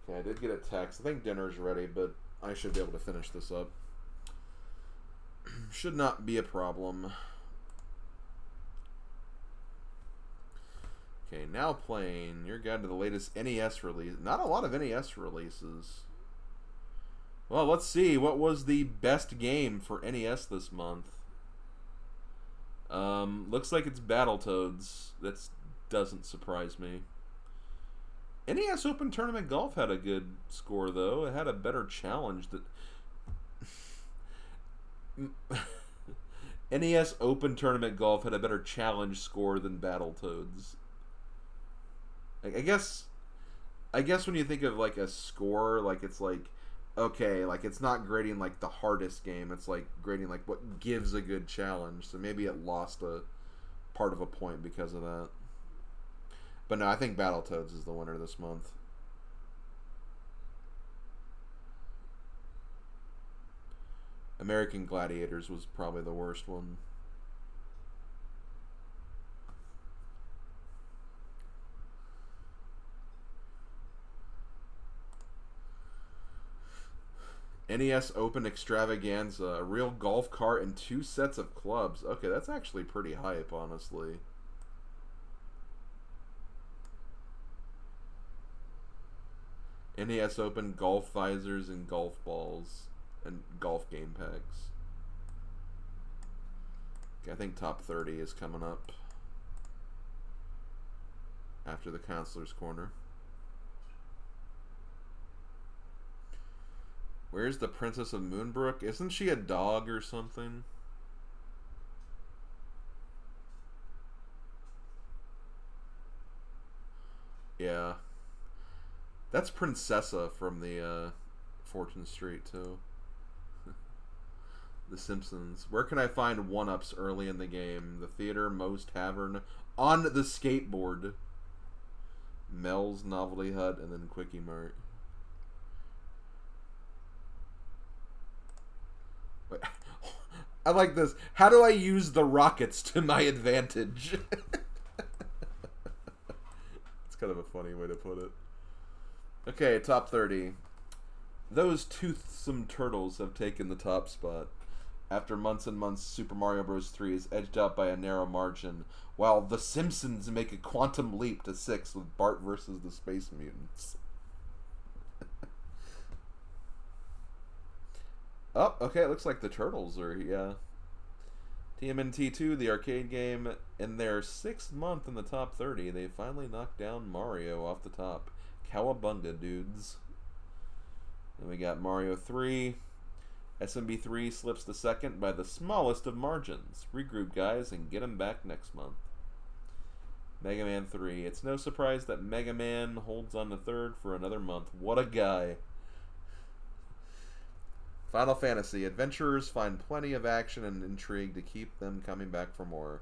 Okay, I did get a text. I think dinner's ready, but I should be able to finish this up. Should not be a problem. Okay, now playing your guide to the latest NES release. Not a lot of NES releases. Well, let's see. What was the best game for NES this month? Looks like it's Battletoads. That doesn't surprise me. NES Open Tournament Golf had a good score, though. It had a better challenge. That NES Open Tournament Golf had a better challenge score than Battletoads. I guess when you think of like a score, like it's like okay, like it's not grading like the hardest game. It's like grading like what gives a good challenge. So maybe it lost a part of a point because of that. But no, I think Battletoads is the winner this month. American Gladiators was probably the worst one. NES Open Extravaganza, a real golf cart and 2 sets of clubs. Okay, that's actually pretty hype, honestly. NES Open golf visors and golf balls and golf game packs. Okay, I think top 30 is coming up after the Counselor's Corner. Where's the Princess of Moonbrook? Isn't she a dog or something? Yeah. That's Princessa from the Fortune Street, too. The Simpsons. Where can I find one-ups early in the game? The theater, Moe's Tavern, on the skateboard. Mel's Novelty Hut, and then Quickie Mart. Wait. I like this. How do I use the rockets to my advantage? It's kind of a funny way to put it. Okay, top 30. Those toothsome turtles have taken the top spot. After months and months, Super Mario Bros. 3 is edged out by a narrow margin, while The Simpsons make a quantum leap to 6 with Bart versus the Space Mutants. Oh, okay, it looks like the Turtles are, yeah. TMNT 2, the arcade game, in their 6th month in the top 30, they finally knocked down Mario off the top. Cowabunga, dudes. Then we got Mario 3. SMB 3 slips to second by the smallest of margins. Regroup, guys, and get him back next month. Mega Man 3. It's no surprise that Mega Man holds on to third for another month. What a guy. Final Fantasy. Adventurers find plenty of action and intrigue to keep them coming back for more.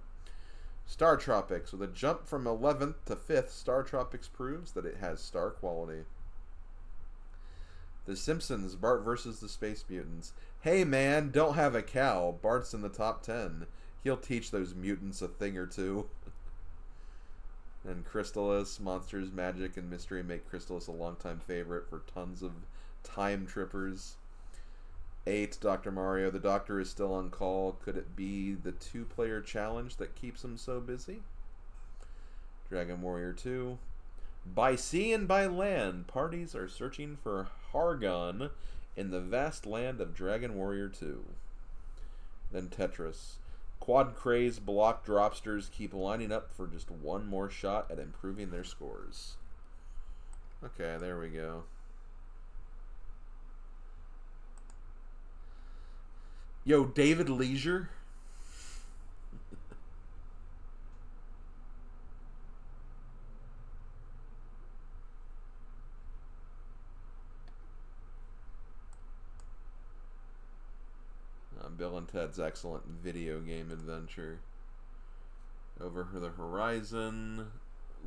Star Tropics. With a jump from 11th to 5th, Star Tropics proves that it has star quality. The Simpsons, Bart versus the Space Mutants. Hey man, don't have a cow. Bart's in the top 10. He'll teach those mutants a thing or two. And Crystalis, Monsters, Magic, and Mystery make Crystalis a longtime favorite for tons of time trippers. 8, Dr. Mario. The Doctor is still on call. Could it be the 2-player challenge that keeps him so busy? Dragon Warrior 2. By sea and by land, parties are searching for Hargon in the vast land of Dragon Warrior 2. Then Tetris. Quad Craze block dropsters keep lining up for just one more shot at improving their scores. Okay, there we go. Yo, David Leisure. Bill and Ted's Excellent Video Game Adventure. Over the Horizon.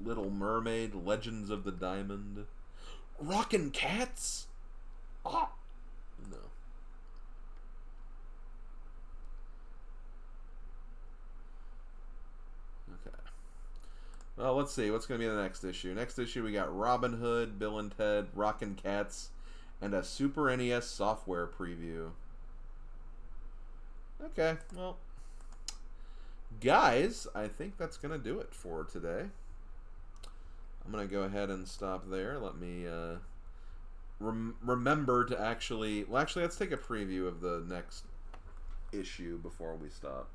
Little Mermaid. Legends of the Diamond. Rockin' Cats? Ah! No. Okay. Well, let's see. What's going to be the next issue? Next issue, we got Robin Hood, Bill and Ted, Rockin' Cats, and a Super NES software preview. Okay, well, guys, I think that's going to do it for today. I'm going to go ahead and stop there. Let me remember to actually... Well, actually, let's take a preview of the next issue before we stop.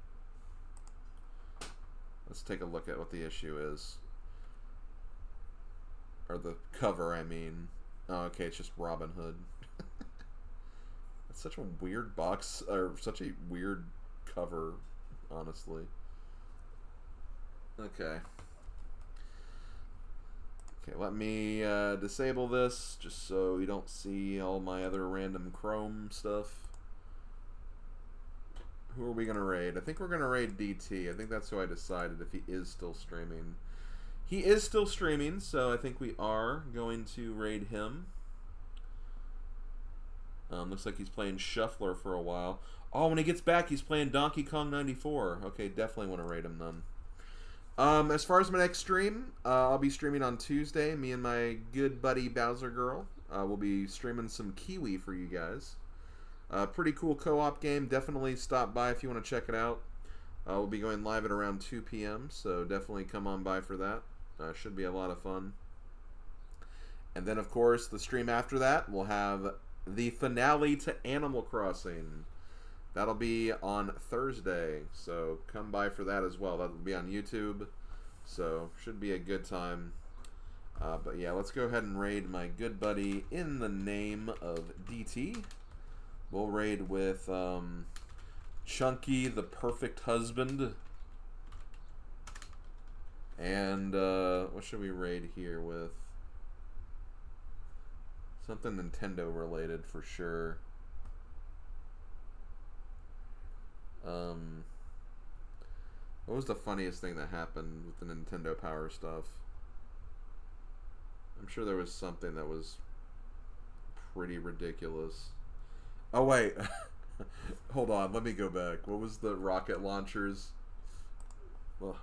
Let's take a look at what the issue is. Or the cover, I mean. Oh, okay, it's just Robin Hood. It's such a weird box, or such a weird cover, honestly. Okay. Okay, let me disable this just so you don't see all my other random Chrome stuff. Who are we going to raid? I think we're going to raid DT. I think that's who I decided if he is still streaming. He is still streaming, so I think we are going to raid him. Looks like he's playing Shuffler for a while. Oh, when he gets back, he's playing Donkey Kong 94. Okay, definitely want to raid him then. As far as my next stream, I'll be streaming on Tuesday. Me and my good buddy Bowser Girl will be streaming some Kiwi for you guys. Pretty cool co-op game. Definitely stop by if you want to check it out. We'll be going live at around 2 p.m., so definitely come on by for that. Should be a lot of fun. And then, of course, the stream after that, we'll have the finale to Animal Crossing. That'll be on Thursday, so come by for that as well. That'll be on YouTube, so should be a good time. But yeah, let's go ahead and raid my good buddy in the name of DT. We'll raid with Chunky, the perfect husband. And what should we raid here with? Something Nintendo related for sure. What was the funniest thing that happened with the Nintendo Power stuff? I'm sure there was something that was pretty ridiculous. Oh wait, hold on, let me go back. What was the rocket launchers? Well,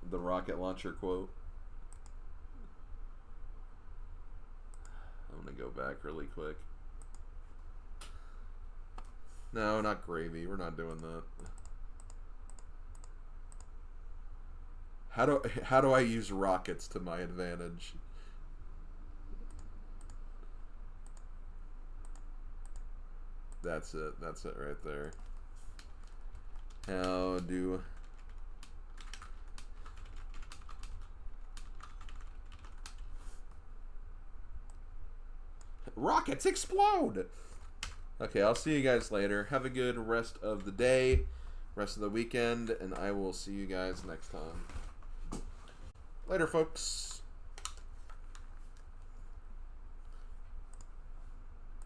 the rocket launcher quote. I'm gonna go back really quick. No, not gravy. We're not doing that. How do I use rockets to my advantage? That's it. That's it right there. How do rockets explode? Okay, I'll see you guys later. Have a good rest of the day, rest of the weekend, and I will see you guys next time. Later, folks.